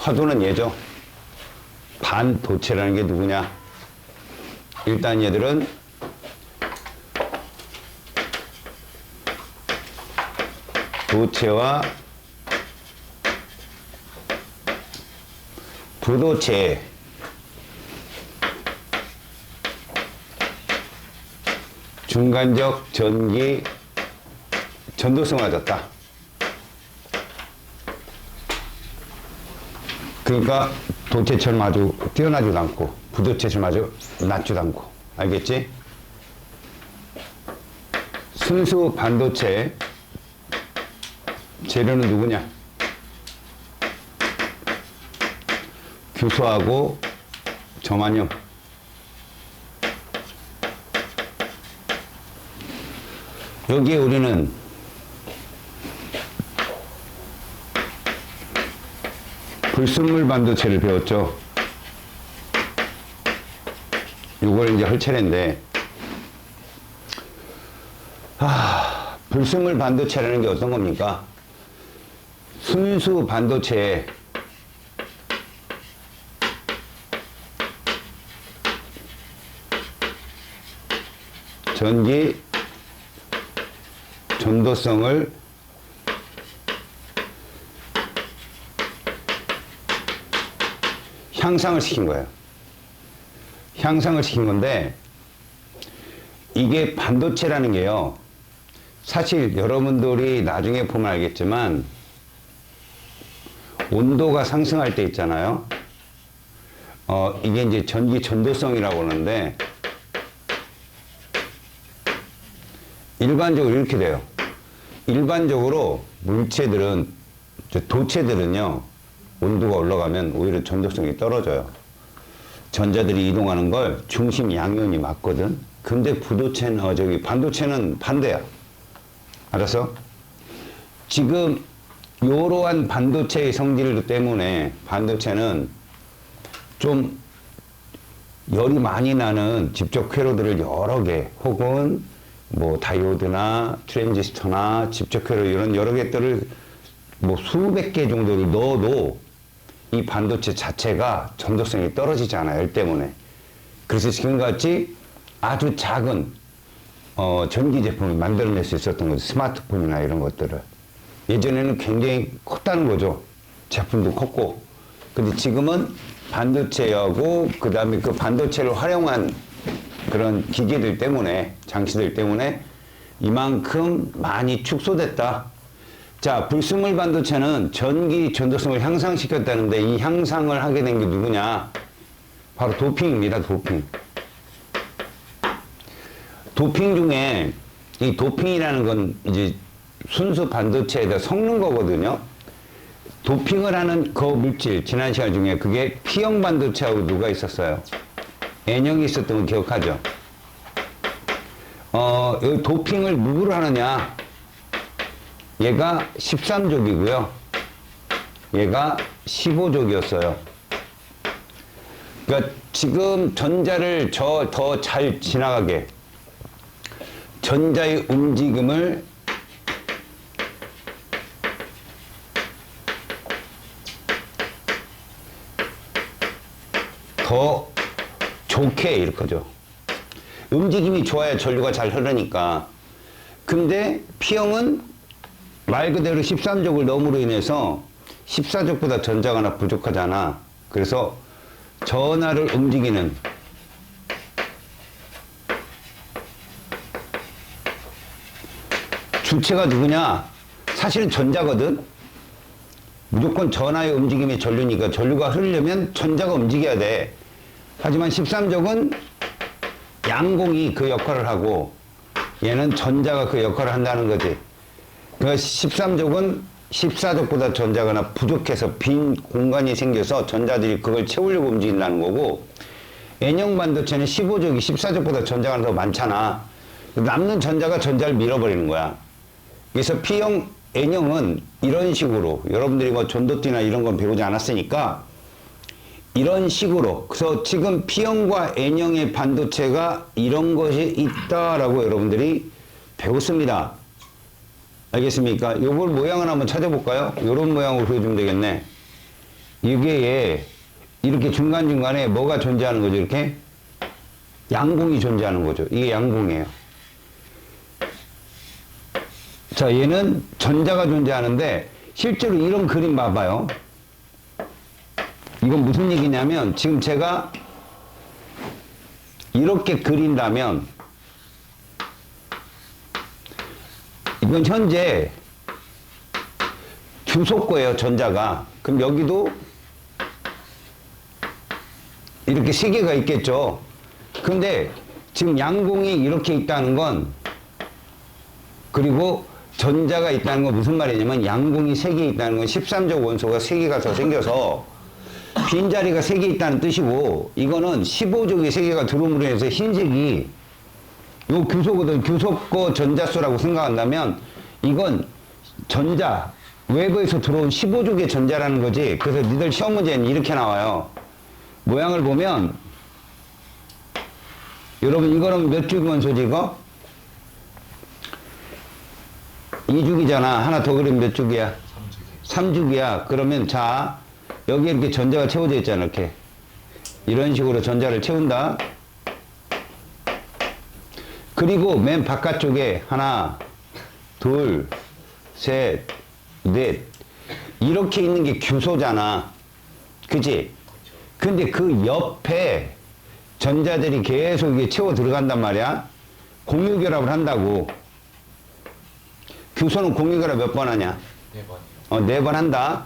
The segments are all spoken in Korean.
화두는 얘죠. 반도체라는 게 누구냐? 일단 얘들은 도체와 부도체 중간적 전기 전도성을 가졌다. 그러니까 도체처럼 아주 뛰어나지도 않고 부도체처럼 아주 낮지도 않고. 알겠지? 순수 반도체 재료는 누구냐? 규소하고 저만염. 여기에 우리는 불순물 반도체를 배웠죠. 이걸 이제 할 차례인데, 불순물 반도체라는 게 어떤 겁니까? 순수 반도체에 전기 전도성을 향상을 시킨 거예요. 향상을 시킨 건데, 이게 반도체라는 게요, 사실 여러분들이 나중에 보면 알겠지만 온도가 상승할 때 있잖아요. 이게 이제 전기 전도성이라고 하는데, 일반적으로 이렇게 돼요. 일반적으로 물체들은, 도체들은요, 온도가 올라가면 오히려 전도성이 떨어져요. 전자들이 이동하는 걸 중심 양면이 맞거든. 근데 부도체는, 반도체는 반대야. 알았어? 지금 이러한 반도체의 성질 때문에 반도체는 좀 열이 많이 나는 집적 회로들을 여러 개, 혹은 뭐 다이오드나 트랜지스터나 집적 회로 이런 여러 개들을 뭐 수백 개 정도를 넣어도 이 반도체 자체가 전도성이 떨어지지 않아요. 열 때문에. 그래서 지금같이 아주 작은 전기 제품을 만들어낼 수 있었던 거죠. 스마트폰이나 이런 것들을. 예전에는 굉장히 컸다는 거죠. 제품도 컸고. 근데 지금은 반도체하고 그 다음에 그 반도체를 활용한 그런 기계들 때문에, 장치들 때문에 이만큼 많이 축소됐다. 자, 불순물 반도체는 전기 전도성을 향상시켰다는데, 이 향상을 하게 된 게 누구냐? 바로 도핑입니다. 도핑. 도핑 중에 이 도핑이라는 건 이제 순수 반도체에다 섞는 거거든요. 도핑을 하는 그 물질, 지난 시간 중에 그게 P형 반도체하고 누가 있었어요? N형이 있었던 거 기억하죠? 여기 도핑을 누구로 하느냐? 얘가 13족이고요. 얘가 15족이었어요. 그러니까 지금 전자를 더 잘 지나가게, 전자의 움직임을 더 좋게 일으켜줘. 움직임이 좋아야 전류가 잘 흐르니까. 근데 P형은 말 그대로 13족을 넣음으로 인해서 14족보다 전자가 하나 부족하잖아. 그래서 전하를 움직이는 주체가 누구냐? 사실은 전자거든. 무조건 전하의 움직임이 전류니까 전류가 흐르려면 전자가 움직여야 돼. 하지만 13족은 양공이 그 역할을 하고 얘는 전자가 그 역할을 한다는 거지. 그러니까 13족은 14족보다 전자가 하나 부족해서 빈 공간이 생겨서 전자들이 그걸 채우려고 움직인다는 거고, N형 반도체는 15족이 14족보다 전자가 더 많잖아. 남는 전자가 전자를 밀어버리는 거야. 그래서 P형, N형은 이런 식으로, 여러분들이 뭐 전도띠나 이런 건 배우지 않았으니까 이런 식으로, 그래서 지금 P형과 N형의 반도체가 이런 것이 있다라고 여러분들이 배웠습니다. 알겠습니까? 요걸 모양을 한번 찾아볼까요? 요런 모양으로 보여주면 되겠네. 이게 이렇게 중간중간에 뭐가 존재하는 거죠? 이렇게 양공이 존재하는 거죠. 이게 양공이에요. 자, 얘는 전자가 존재하는데 실제로 이런 그림 봐봐요. 이건 무슨 얘기냐면 지금 제가 이렇게 그린다면 이건 현재 주소 거예요, 전자가. 그럼 여기도 이렇게 세 개가 있겠죠. 근데 지금 양공이 이렇게 있다는 건, 그리고 전자가 있다는 건 무슨 말이냐면 양공이 세 개 있다는 건 13족 원소가 세 개가 더 생겨서 빈자리가 세 개 있다는 뜻이고, 이거는 15족이 세 개가 들어옴으로 해서 흰색이 요 규소거든. 규소거 전자수라고 생각한다면 이건 전자, 외부에서 들어온 15족의 전자라는 거지. 그래서 니들 시험 문제는 이렇게 나와요. 모양을 보면 여러분 이거는 몇 족이 원소지 이거? 2죽이잖아. 하나 더 그리면 몇 죽이야? 3죽이야. 그러면 자, 여기 이렇게 전자가 채워져 있잖아. 이렇게. 이런 식으로 전자를 채운다. 그리고 맨 바깥쪽에 하나, 둘, 셋, 넷. 이렇게 있는 게 규소잖아. 그치? 근데 그 옆에 전자들이 계속 이게 채워 들어간단 말이야. 공유결합을 한다고. 규소는 공유결합 몇 번 하냐? 4번이요. 4번 한다.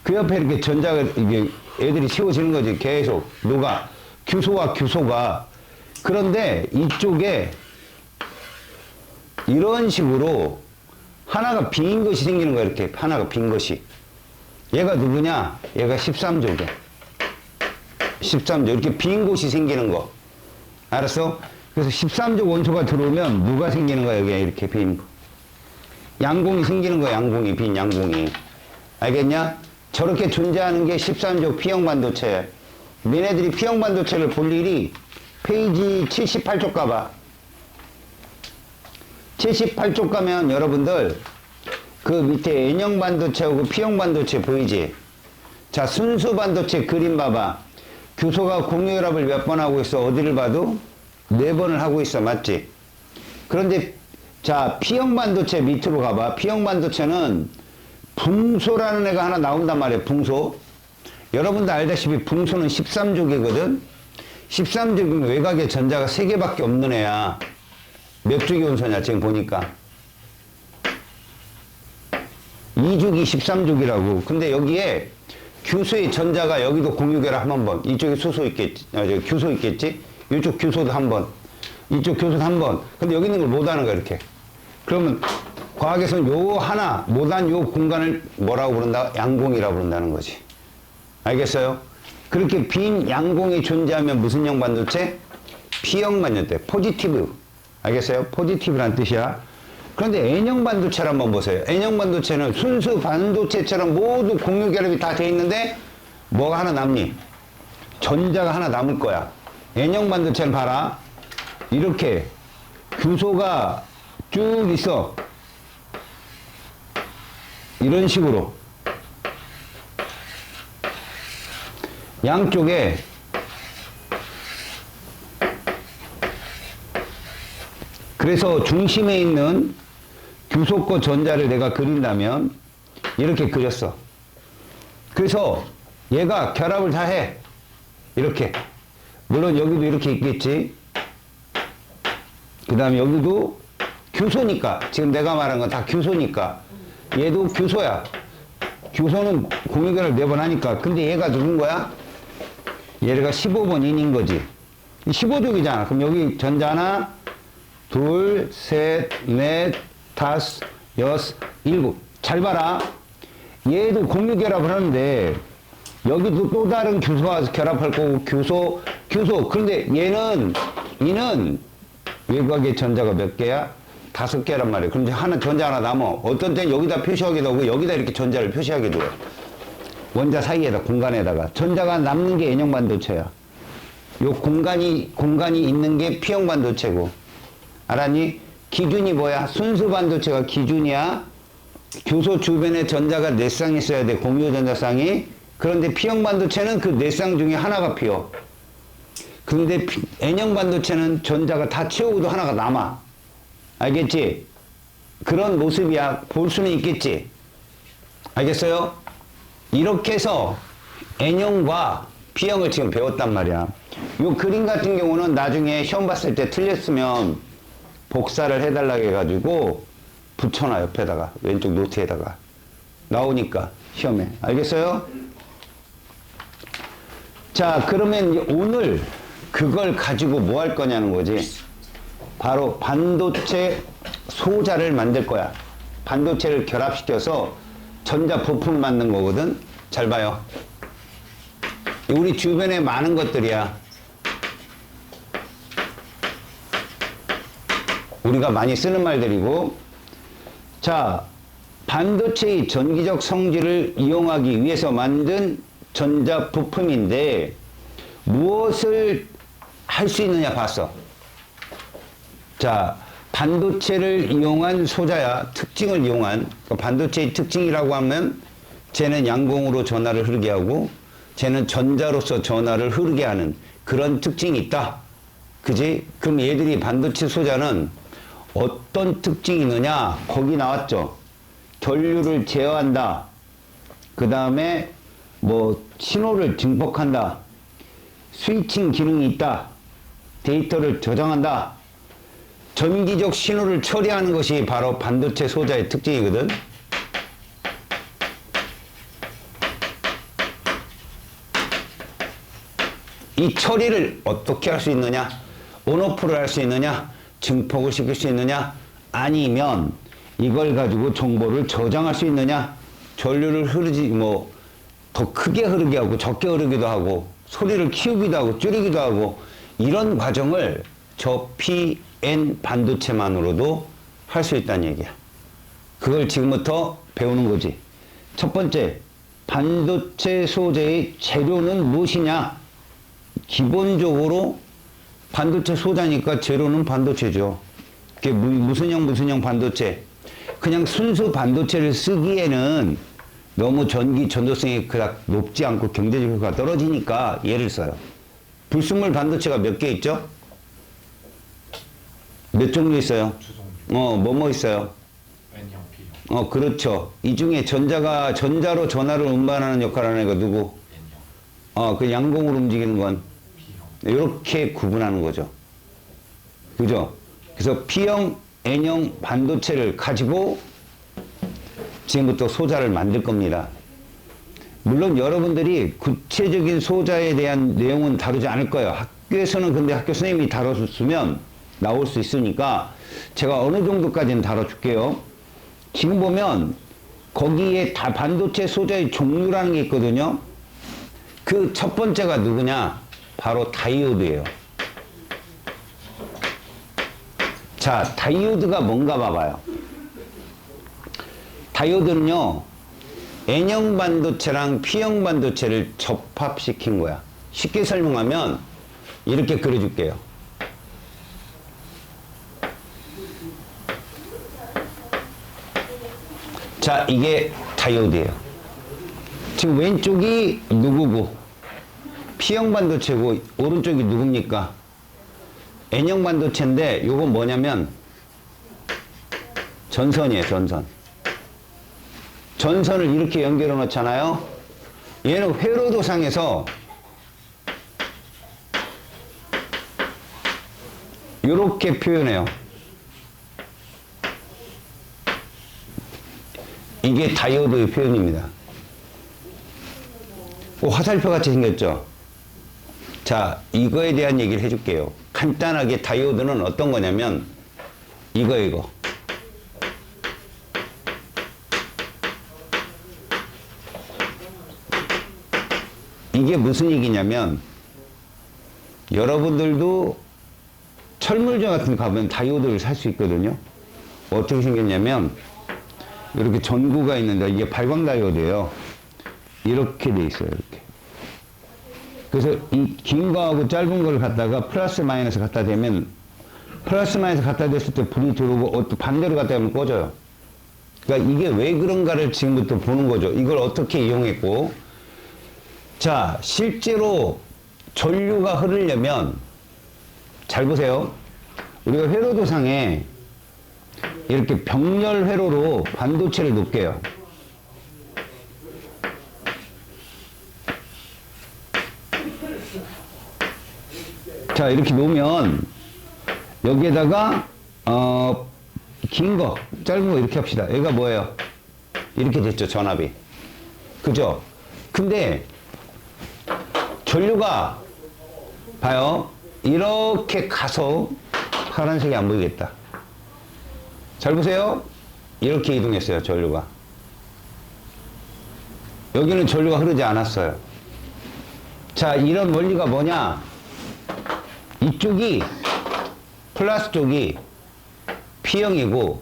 그 옆에 이렇게 전자가, 이게 애들이 채워지는 거지. 계속. 누가? 규소와 규소가. 그런데 이쪽에 이런 식으로 하나가 빈 것이 생기는 거야. 이렇게. 하나가 빈 것이. 얘가 누구냐? 얘가 13족이야. 13족. 이렇게 빈 곳이 생기는 거. 알았어? 그래서 13족 원소가 들어오면 누가 생기는 거야? 여기 이렇게 빈 거. 양공이 생기는 거야. 양공이. 빈 양공이. 알겠냐? 저렇게 존재하는 게 13족 P형 반도체. 너네들이 P형 반도체를 볼 일이 페이지 78쪽 가봐. 78쪽 가면 여러분들 그 밑에 N형 반도체하고 P형 반도체 보이지? 자, 순수 반도체 그림 봐봐. 규소가 공유결합을 몇 번 하고 있어? 어디를 봐도 4번을 하고 있어. 맞지? 그런데 자, P형 반도체 밑으로 가봐. P형 반도체는 붕소라는 애가 하나 나온단 말이에요. 붕소. 여러분도 알다시피 붕소는 13족이거든. 13족이면 외곽에 전자가 3개밖에 없는 애야. 몇 족이 원소냐 지금 보니까. 2족이 13족이라고. 근데 여기에 규소의 전자가 여기도 공유결합 한 번. 이쪽에 수소 있겠지. 규소 있겠지. 이쪽 규소도 한 번. 이쪽 규소도 한 번. 근데 여기 있는 걸 못하는 거야 이렇게. 그러면 과학에서는 요 하나 못한 요 공간을 뭐라고 부른다? 양공이라고 부른다는 거지. 알겠어요? 그렇게 빈 양공이 존재하면 무슨 형 반도체? P형 반도체. 포지티브. 알겠어요? 포지티브란 뜻이야. 그런데 N형 반도체를 한번 보세요. N형 반도체는 순수 반도체처럼 모두 공유결합이 다 돼 있는데 뭐가 하나 남니? 전자가 하나 남을 거야. N형 반도체를 봐라. 이렇게 규소가 쭉 있어. 이런 식으로 양쪽에 그래서 중심에 있는 규소거 전자를 내가 그린다면 이렇게 그렸어. 그래서 얘가 결합을 다 해. 이렇게. 물론 여기도 이렇게 있겠지. 그 다음에 여기도 규소니까. 지금 내가 말한 건 다 규소니까. 얘도 규소야. 규소는 공유결합을 4번 하니까. 근데 얘가 누군 거야? 얘가 15번 인인 거지. 15족이잖아. 그럼 여기 전자 하나, 둘, 셋, 넷, 다섯, 여섯, 일곱. 잘 봐라. 얘도 공유결합을 하는데 여기도 또 다른 규소와 결합할 거고 규소. 그런데 얘는 외곽에 전자가 몇 개야? 5개란 말이에요. 그럼 이제 전자 하나 남어. 어떤 때는 여기다 표시하기도 하고 여기다 이렇게 전자를 표시하기도 해. 원자 사이에다 공간에다가 전자가 남는 게 N형 반도체야. 요 공간이 있는 게 P형 반도체고. 알았니? 기준이 뭐야? 순수 반도체가 기준이야. 규소 주변에 전자가 4쌍 있어야 돼. 공유 전자쌍이. 그런데 P형 반도체는 그 네 쌍 중에 하나가 비어. 그런데 N형 반도체는 전자가 다 채우고도 하나가 남아. 알겠지? 그런 모습이야. 볼 수는 있겠지? 알겠어요? 이렇게 해서 N형과 P형을 지금 배웠단 말이야. 요 그림 같은 경우는 나중에 시험 봤을 때 틀렸으면 복사를 해달라고 해가지고 붙여놔, 옆에다가. 왼쪽 노트에다가. 나오니까, 시험에. 알겠어요? 자, 그러면 이제 오늘 그걸 가지고 뭐 할 거냐는 거지. 바로 반도체 소자를 만들 거야. 반도체를 결합시켜서 전자 부품을 만든 거거든. 잘 봐요. 우리 주변에 많은 것들이야. 우리가 많이 쓰는 말들이고. 자, 반도체의 전기적 성질을 이용하기 위해서 만든 전자 부품인데 무엇을 할 수 있느냐 봤어. 자, 반도체를 이용한 소자야. 특징을 이용한. 그러니까 반도체의 특징이라고 하면 쟤는 양공으로 전하를 흐르게 하고 쟤는 전자로서 전하를 흐르게 하는 그런 특징이 있다. 그지? 그럼 얘들이 반도체 소자는 어떤 특징이 있느냐? 거기 나왔죠. 전류를 제어한다. 그 다음에 뭐 신호를 증폭한다. 스위칭 기능이 있다. 데이터를 저장한다. 전기적 신호를 처리하는 것이 바로 반도체 소자의 특징이거든. 이 처리를 어떻게 할 수 있느냐? 온오프를 할 수 있느냐? 증폭을 시킬 수 있느냐? 아니면 이걸 가지고 정보를 저장할 수 있느냐? 전류를 흐르지 뭐 더 크게 흐르게 하고 적게 흐르기도 하고 소리를 키우기도 하고 줄이기도 하고 이런 과정을 저 PN 반도체만으로도 할 수 있다는 얘기야. 그걸 지금부터 배우는 거지. 첫 번째, 반도체 소재의 재료는 무엇이냐? 기본적으로 반도체 소자니까 재료는 반도체죠. 그게 무슨 형 반도체. 그냥 순수 반도체를 쓰기에는 너무 전도성이 그닥 높지 않고 경제적 효과가 떨어지니까 얘를 써요. 불순물 반도체가 몇 개 있죠? 몇 종류 있어요? 뭐 있어요? N형, P형. 그렇죠. 이 중에 전자로 전하를 운반하는 역할을 하는 애가 누구? N형. 그 양공으로 움직이는 건 P형. 이렇게 구분하는 거죠. 그죠? 그래서 P형, N형 반도체를 가지고 지금부터 소자를 만들 겁니다. 물론 여러분들이 구체적인 소자에 대한 내용은 다루지 않을 거예요. 학교에서는 근데 학교 선생님이 다뤄줬으면 나올 수 있으니까 제가 어느 정도까지는 다뤄줄게요. 지금 보면 거기에 다 반도체 소자의 종류라는 게 있거든요. 그 첫 번째가 누구냐? 바로 다이오드예요. 자, 다이오드가 뭔가 봐봐요. 다이오드는요, N형 반도체랑 P형 반도체를 접합시킨 거야. 쉽게 설명하면 이렇게 그려줄게요. 자, 이게 다이오드예요. 지금 왼쪽이 누구고 P형 반도체고 오른쪽이 누굽니까? N형 반도체인데 요건 뭐냐면 전선이에요. 전선을 이렇게 연결해 놓잖아요. 얘는 회로도상에서 이렇게 표현해요. 이게 다이오드의 표현입니다. 화살표 같이 생겼죠? 자, 이거에 대한 얘기를 해줄게요. 간단하게 다이오드는 어떤 거냐면 이거 이게 무슨 얘기냐면 여러분들도 철물점 같은 데 가면 다이오드를 살 수 있거든요. 어떻게 생겼냐면 이렇게 전구가 있는데 이게 발광 다이오드예요. 이렇게 돼 있어요. 이렇게. 그래서 이 긴 거하고 짧은 걸 갖다가 플러스 마이너스 갖다 대면 플러스 마이너스 갖다 댔을 때 불이 들어오고 또 반대로 갖다 대면 꺼져요. 그러니까 이게 왜 그런가를 지금부터 보는 거죠. 이걸 어떻게 이용했고 자, 실제로 전류가 흐르려면 잘 보세요. 우리가 회로도상에 이렇게 병렬 회로로 반도체를 놓을게요. 자, 이렇게 놓으면 여기에다가 긴 거, 짧은 거 이렇게 합시다. 여기가 뭐예요? 이렇게 됐죠, 전압이. 그죠? 근데 전류가 봐요. 이렇게 가서 파란색이 안 보이겠다. 잘 보세요. 이렇게 이동했어요, 전류가. 여기는 전류가 흐르지 않았어요. 자, 이런 원리가 뭐냐? 이쪽이 플러스 쪽이 P형이고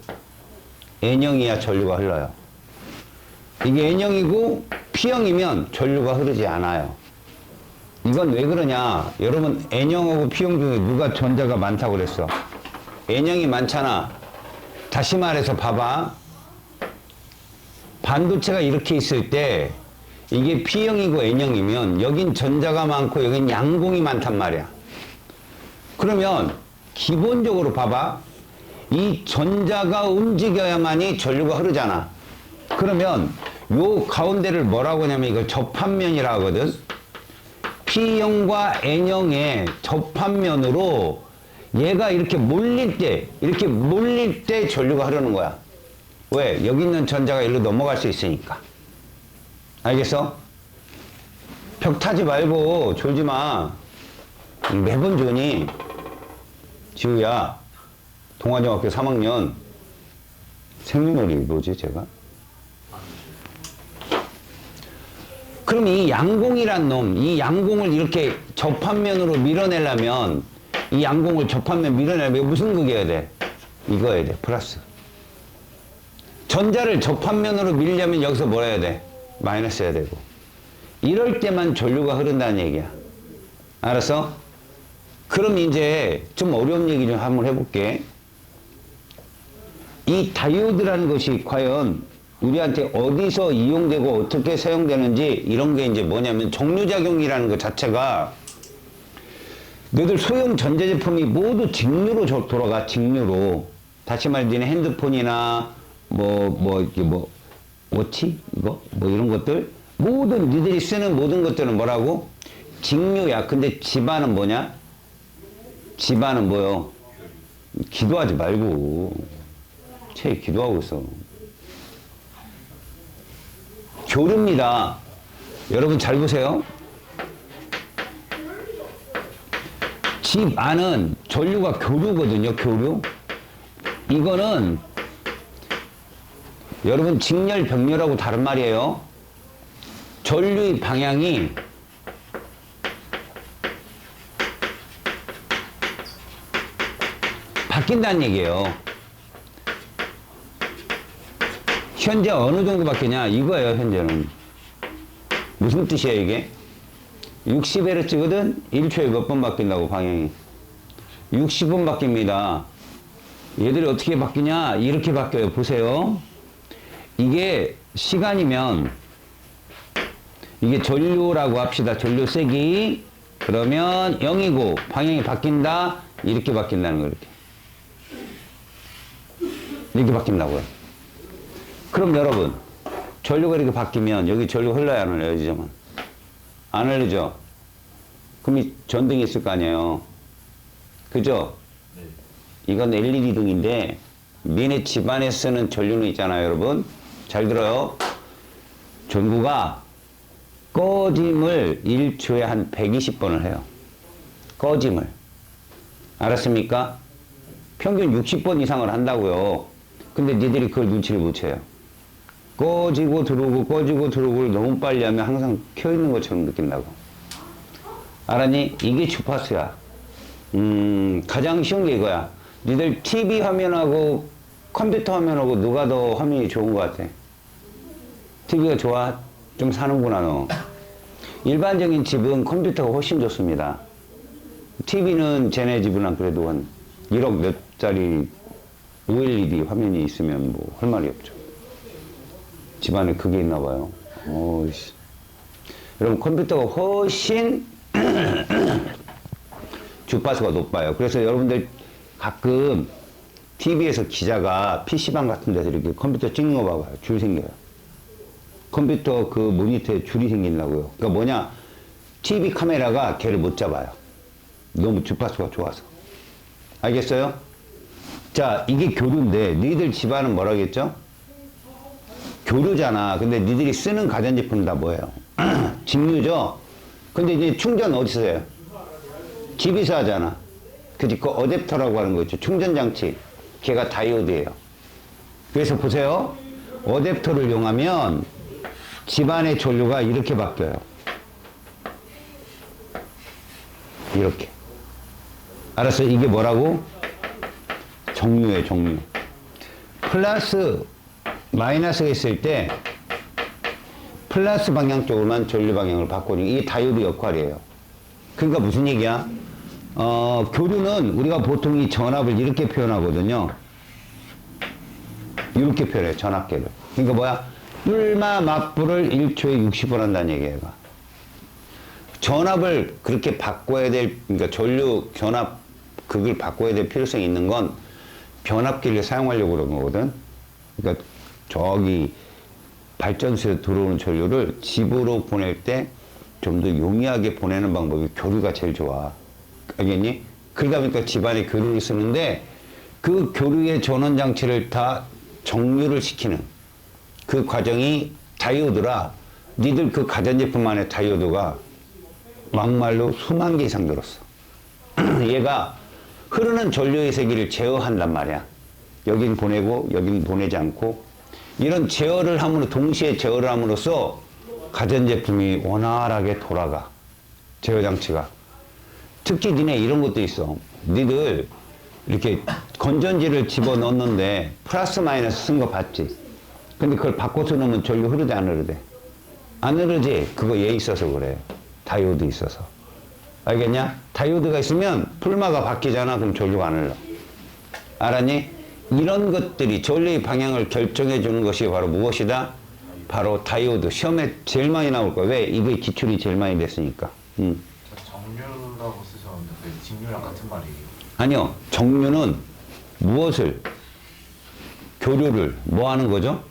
N형이야 전류가 흘러요. 이게 N형이고 P형이면 전류가 흐르지 않아요. 이건 왜 그러냐? 여러분 N형하고 P형 중에 누가 전자가 많다고 그랬어? N형이 많잖아. 다시 말해서 봐봐. 반도체가 이렇게 있을 때 이게 P형이고 N형이면 여긴 전자가 많고 여긴 양공이 많단 말이야. 그러면 기본적으로 봐봐. 이 전자가 움직여야만이 전류가 흐르잖아. 그러면 요 가운데를 뭐라고 하냐면 이걸 접합면이라 하거든. P형과 N형의 접합면으로 얘가 이렇게 몰릴 때 전류가 흐르는 거야. 왜? 여기 있는 전자가 일로 넘어갈 수 있으니까. 알겠어? 벽 타지 말고 졸지 마. 매번 조니. 지우야, 동아중학교 3학년 생년월일 뭐지 제가? 그럼 이 양공이란 놈, 이 양공을 이렇게 접합면으로 밀어내려면 이 양공을 접합면 밀어내려면 무슨 극이어야 돼? 이거여야 돼, 플러스. 전자를 접합면으로 밀려면 여기서 뭐라 해야 돼? 마이너스 해야 되고. 이럴 때만 전류가 흐른다는 얘기야. 알았어? 그럼 이제 좀 어려운 얘기 좀 한번 해볼게. 이 다이오드라는 것이 과연 우리한테 어디서 이용되고 어떻게 사용되는지 이런 게 이제 뭐냐면 정류작용이라는 것 자체가 너희들 소형 전자제품이 모두 직류로 돌아가, 직류로. 다시 말해, 니네 핸드폰이나 워치? 이거? 뭐 이런 것들? 모든, 니들이 쓰는 모든 것들은 뭐라고? 직류야. 근데 집안은 뭐냐? 집안은 뭐요? 기도하지 말고. 쟤 기도하고 있어. 교류입니다. 여러분 잘 보세요. 집 안은 전류가 교류거든요, 교류. 이거는 여러분 직렬, 병렬하고 다른 말이에요. 전류의 방향이 바뀐다는 얘기예요. 현재 어느 정도 바뀌냐? 이거예요, 현재는. 무슨 뜻이야, 이게? 60Hz거든? 1초에 몇 번 바뀐다고, 방향이. 60번 바뀝니다. 얘들이 어떻게 바뀌냐? 이렇게 바뀌어요. 보세요. 이게 시간이면, 이게 전류라고 합시다. 전류 세기. 그러면 0이고, 방향이 바뀐다? 이렇게 바뀐다는 거예요, 이렇게. 이렇게 바뀐다고요. 그럼 여러분, 전류가 이렇게 바뀌면 여기 전류 흘러야 안 흘려요, 이 점은? 안 흘리죠? 그럼 이 전등이 있을 거 아니에요. 그죠? 네. 이건 LED 등인데 니네 집안에 쓰는 전류는 있잖아요, 여러분. 잘 들어요. 전구가 꺼짐을 1초에 한 120번을 해요. 꺼짐을. 알았습니까? 평균 60번 이상을 한다고요. 근데 니들이 그걸 눈치를 못 채요. 꺼지고 들어오고 꺼지고 들어오고를 너무 빨리 하면 항상 켜있는 것처럼 느낀다고. 알았니? 이게 주파수야. 가장 쉬운 게 이거야. 니들 TV 화면하고 컴퓨터 화면하고 누가 더 화면이 좋은 것 같아? TV가 좋아? 좀 사는구나 너. 일반적인 집은 컴퓨터가 훨씬 좋습니다. TV는 쟤네 집은 그래도 한 1억 몇 짜리 OLED 화면이 있으면 뭐 할 말이 없죠. 집안에 그게 있나 봐요. 어이씨. 여러분 컴퓨터가 훨씬 주파수가 높아요. 그래서 여러분들 가끔 TV에서 기자가 PC방 같은 데서 이렇게 컴퓨터 찍는 거 봐봐요. 줄 생겨요. 컴퓨터 그 모니터에 줄이 생긴다고요. 그러니까 뭐냐, TV 카메라가 걔를 못 잡아요. 너무 주파수가 좋아서. 알겠어요? 자, 이게 교류인데 너희들 집안은 뭐라겠죠? 교류잖아. 근데 너희들이 쓰는 가전제품 다 뭐예요? 직류죠? 근데 이제 충전 어디서 해요? 집에서 하잖아. 그치? 그 어댑터라고 하는 거 있죠. 충전장치. 걔가 다이오드예요. 그래서 보세요. 어댑터를 이용하면 집안의 전류가 이렇게 바뀌어요. 이렇게. 알았어? 이게 뭐라고? 정류예요, 정류. 플러스, 마이너스가 있을 때 플러스 방향 쪽으로만 전류 방향을 바꾸는 이게 다이오드 역할이에요. 그러니까 무슨 얘기야? 교류는 우리가 보통 이 전압을 이렇게 표현하거든요. 이렇게 표현해요, 전압계를. 그러니까 뭐야? 뿔마 맞불을 1초에 60번 한다는 얘기예요. 얘가. 전압을 그렇게 바꿔야 될, 그러니까 전류 전압 극을 바꿔야 될 필요성이 있는 건 변압기를 사용하려고 그런 거거든. 그러니까 저기 발전소에 들어오는 전류를 집으로 보낼 때 좀 더 용이하게 보내는 방법이 교류가 제일 좋아. 알겠니? 그러다 보니까 집안에 교류를 쓰는데 그 교류의 전원 장치를 다 정류를 시키는 그 과정이 다이오드라. 니들 그 가전제품 안에 다이오드가 막말로 수만 개 이상 들었어. 얘가 흐르는 전류의 세기를 제어한단 말이야. 여긴 보내고 여긴 보내지 않고 이런 제어를 함으로 동시에 제어를 함으로써 가전제품이 원활하게 돌아가. 제어 장치가. 특히 니네 이런 것도 있어. 니들 이렇게 건전지를 집어넣었는데 플러스 마이너스 쓴 거 봤지? 근데 그걸 바꿔서 넣으면 전류 흐르대 안 흐르대? 안 흐르지? 그거 얘 있어서 그래. 다이오드 있어서. 알겠냐? 다이오드가 있으면 풀마가 바뀌잖아. 그럼 전류가 안 흘러. 알았니? 이런 것들이 전류의 방향을 결정해 주는 것이 바로 무엇이다? 바로 다이오드. 시험에 제일 많이 나올 거야. 왜? 이게 기출이 제일 많이 됐으니까. 정류라고 쓰셨는데 그 직류랑 같은 말이에요. 아니요. 정류는 무엇을? 교류를 뭐 하는 거죠?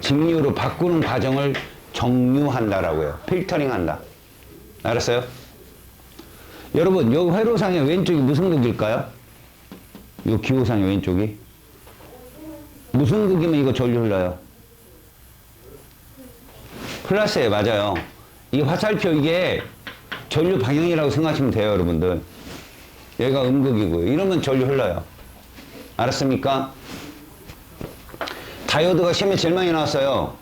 직류로 바꾸는 과정을 정류한다라고요. 필터링 한다. 알았어요? 여러분, 요 회로상의 왼쪽이 무슨 극일까요? 요 기호상의 왼쪽이? 무슨 극이면 이거 전류 흘러요? 플러스에 맞아요. 이 화살표 이게 전류 방향이라고 생각하시면 돼요, 여러분들. 얘가 음극이고요. 이러면 전류 흘러요. 알았습니까? 다이오드가 시험에 제일 많이 나왔어요.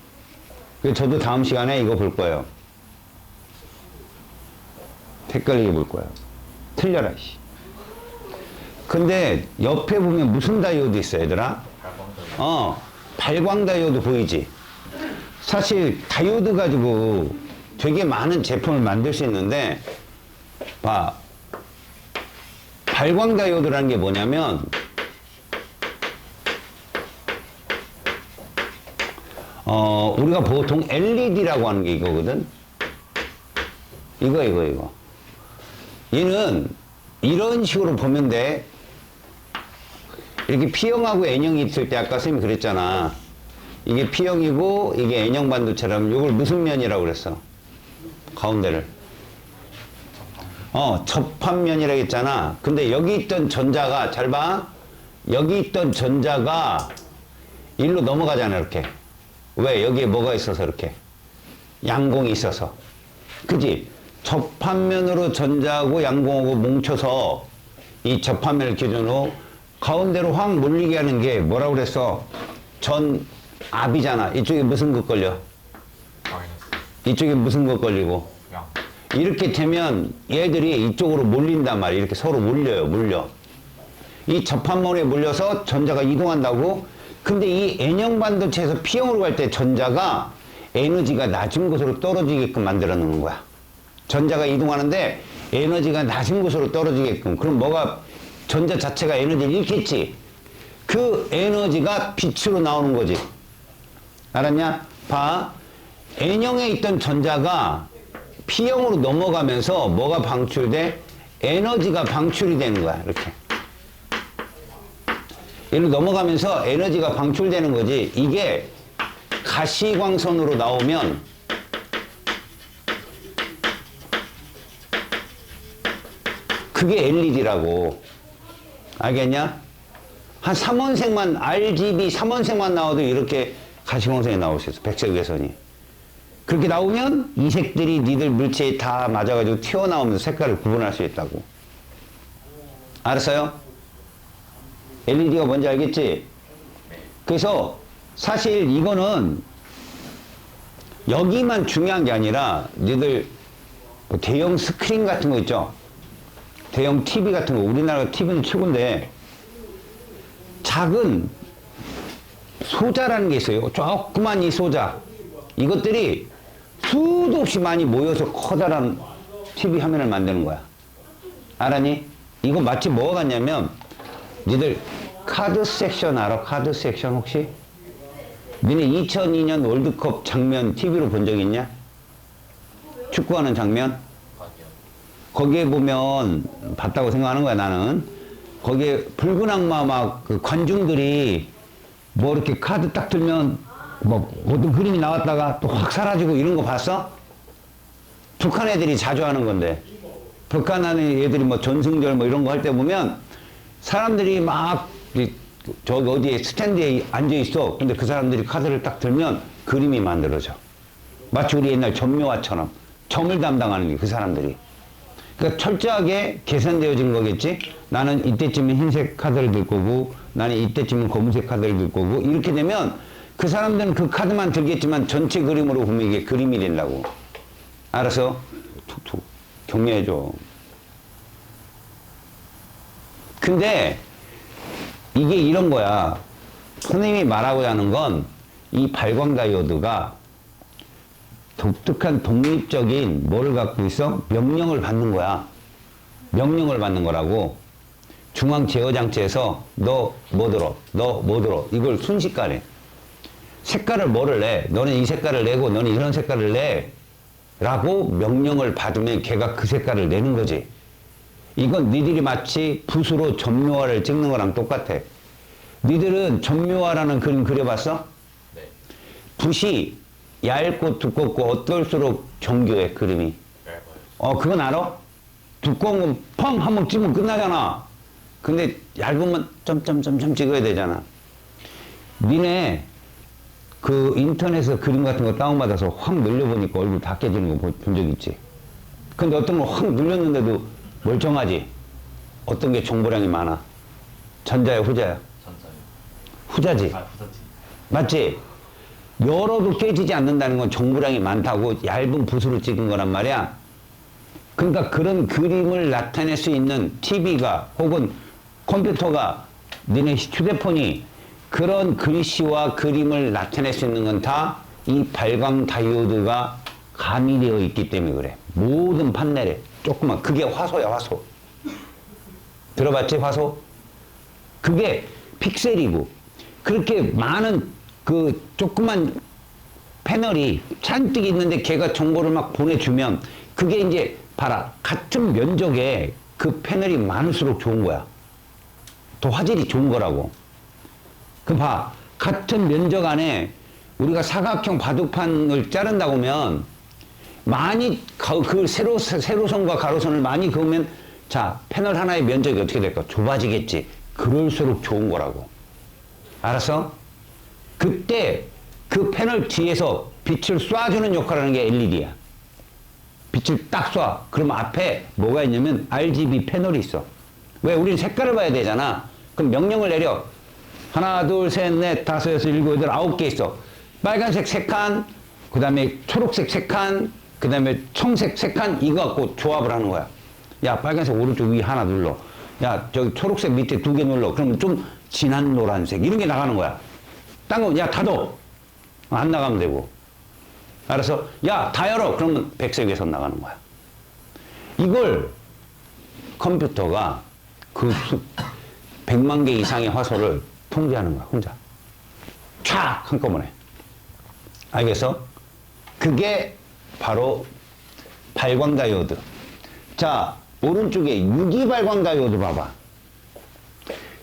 그래서 저도 다음 시간에 이거 볼 거예요. 헷갈리게 볼 거예요. 틀려라, 씨. 근데 옆에 보면 무슨 다이오드 있어, 얘들아? 발광 다이오드 보이지? 사실 다이오드 가지고 되게 많은 제품을 만들 수 있는데, 봐. 발광 다이오드라는 게 뭐냐면, 우리가 보통 LED라고 하는 게 이거거든? 이거. 얘는 이런 식으로 보면 돼. 이렇게 P형하고 N형이 있을 때 아까 선생님이 그랬잖아. 이게 P형이고 이게 N형 반도체라면 이걸 무슨 면이라고 그랬어? 가운데를. 접합면이라고 했잖아. 근데 여기 있던 전자가, 잘 봐. 여기 있던 전자가 일로 넘어가잖아, 이렇게. 왜? 여기에 뭐가 있어서 이렇게. 양공이 있어서. 그지? 접합면으로 전자하고 양공하고 뭉쳐서 이 접합면을 기준으로 가운데로 확 몰리게 하는 게 뭐라고 그랬어? 전압이잖아. 이쪽에 무슨 것 걸려? 이쪽에 무슨 것 걸리고? 이렇게 되면 얘들이 이쪽으로 몰린단 말이야. 이렇게 서로 몰려. 이 접합면에 몰려서 전자가 이동한다고? 근데 이 N형 반도체에서 P형으로 갈 때 전자가 에너지가 낮은 곳으로 떨어지게끔 만들어 놓는 거야. 전자가 이동하는데 에너지가 낮은 곳으로 떨어지게끔. 그럼 뭐가, 전자 자체가 에너지를 잃겠지. 그 에너지가 빛으로 나오는 거지. 알았냐? 봐. N형에 있던 전자가 P형으로 넘어가면서 뭐가 방출돼? 에너지가 방출이 되는 거야. 이렇게. 얘로 넘어가면서 에너지가 방출되는 거지. 이게 가시광선으로 나오면 그게 LED라고. 알겠냐? 한 3원색만, RGB 3원색만 나와도 이렇게 가시광선이 나올 수 있어. 백색 외선이. 그렇게 나오면 이 색들이 니들 물체에 다 맞아가지고 튀어나오면서 색깔을 구분할 수 있다고. 알았어요? LED가 뭔지 알겠지? 그래서 사실 이거는 여기만 중요한 게 아니라 니들 뭐 대형 스크린 같은 거 있죠? 대형 TV 같은 거, 우리나라 TV는 최고인데 작은 소자라는 게 있어요. 조그만 이 소자. 이것들이 수도 없이 많이 모여서 커다란 TV 화면을 만드는 거야. 알았니? 이거 마치 뭐가 같냐면 니들 카드 섹션 알아? 카드 섹션 혹시? 니네 2002년 월드컵 장면 TV로 본 적 있냐? 축구하는 장면? 거기에 보면 봤다고 생각하는 거야 나는. 거기에 붉은 악마 막 그 관중들이 뭐 이렇게 카드 딱 들면 뭐 어떤 그림이 나왔다가 또 확 사라지고 이런 거 봤어? 북한 애들이 자주 하는 건데. 북한 하는 애들이 뭐 전승절 뭐 이런 거 할 때 보면 사람들이 막 저기 어디에 스탠드에 앉아 있어. 근데 그 사람들이 카드를 딱 들면 그림이 만들어져. 마치 우리 옛날 전묘화처럼 점을 담당하는 게 그 사람들이. 그러니까 철저하게 계산되어진 거겠지. 나는 이때쯤은 흰색 카드를 들 거고, 나는 이때쯤은 검은색 카드를 들 거고. 이렇게 되면 그 사람들은 그 카드만 들겠지만 전체 그림으로 보면 이게 그림이 된다고. 알아서 툭툭 격려해줘. 근데 이게 이런 거야. 선생님이 말하고자 하는 건 이 발광 다이오드가 독특한 독립적인 뭐를 갖고 있어? 명령을 받는 거야. 명령을 받는 거라고. 중앙 제어 장치에서 너 뭐 들어? 너 뭐 들어? 이걸 순식간에 색깔을 뭐를 내? 너는 이 색깔을 내고 너는 이런 색깔을 내. 라고 명령을 받으면 걔가 그 색깔을 내는 거지. 이건 니들이 마치 붓으로 점묘화를 찍는 거랑 똑같아. 니들은 점묘화라는 그림 그려봤어? 네. 붓이 얇고 두껍고 어떨수록 정교해 그림이. 얇아요. 그건 알아? 두꺼운 건 펑 한번 찍으면 끝나잖아. 근데 얇으면 점점점점 찍어야 되잖아. 니네 그 인터넷에서 그림 같은 거 다운받아서 확 늘려보니까 얼굴 다 깨지는 거 본 적 있지? 근데 어떤 거 확 늘렸는데도 멀쩡하지? 어떤 게 정보량이 많아? 전자야 후자야? 전자요. 후자지? 후자지. 맞지? 열어도 깨지지 않는다는 건 정보량이 많다고 얇은 붓으로 찍은 거란 말이야. 그러니까 그런 그림을 나타낼 수 있는 TV가 혹은 컴퓨터가 너네 휴대폰이 그런 글씨와 그림을 나타낼 수 있는 건 다 이 발광 다이오드가 가미되어 있기 때문에 그래. 모든 판넬에 조그만 그게 화소야 화소. 들어봤지 화소? 그게 픽셀이고 그렇게 많은 그 조그만 패널이 잔뜩 있는데 걔가 정보를 막 보내주면 그게 이제 봐라. 같은 면적에 그 패널이 많을수록 좋은 거야. 더 화질이 좋은 거라고. 그 봐. 같은 면적 안에 우리가 사각형 바둑판을 자른다고 하면 많이 그 세로선과 가로선을 많이 그으면 자 패널 하나의 면적이 어떻게 될까? 좁아지겠지. 그럴수록 좋은 거라고. 알았어? 그때 그 패널 뒤에서 빛을 쏴주는 역할을 하는 게 LED야. 빛을 딱 쏴. 그럼 앞에 뭐가 있냐면 RGB 패널이 있어. 왜? 우리는 색깔을 봐야 되잖아. 그럼 명령을 내려. 하나, 둘, 셋, 넷, 다섯, 여섯, 일곱, 여덟, 9개 있어. 빨간색 3칸, 그 다음에 초록색 3칸, 그 다음에 청색 3칸, 이거 갖고 조합을 하는 거야. 야, 빨간색 오른쪽 위 하나 눌러. 야, 저기 초록색 밑에 2개 눌러. 그러면 좀 진한 노란색. 이런 게 나가는 거야. 딴 거, 야, 닫어. 안 나가면 되고. 알았어? 야, 다 열어. 그러면 백색에서 나가는 거야. 이걸 컴퓨터가 그 100만 개 이상의 화소를 통제하는 거야, 혼자. 촥! 한꺼번에. 알겠어? 그게 바로 발광다이오드. 자, 오른쪽에 유기발광다이오드 봐봐.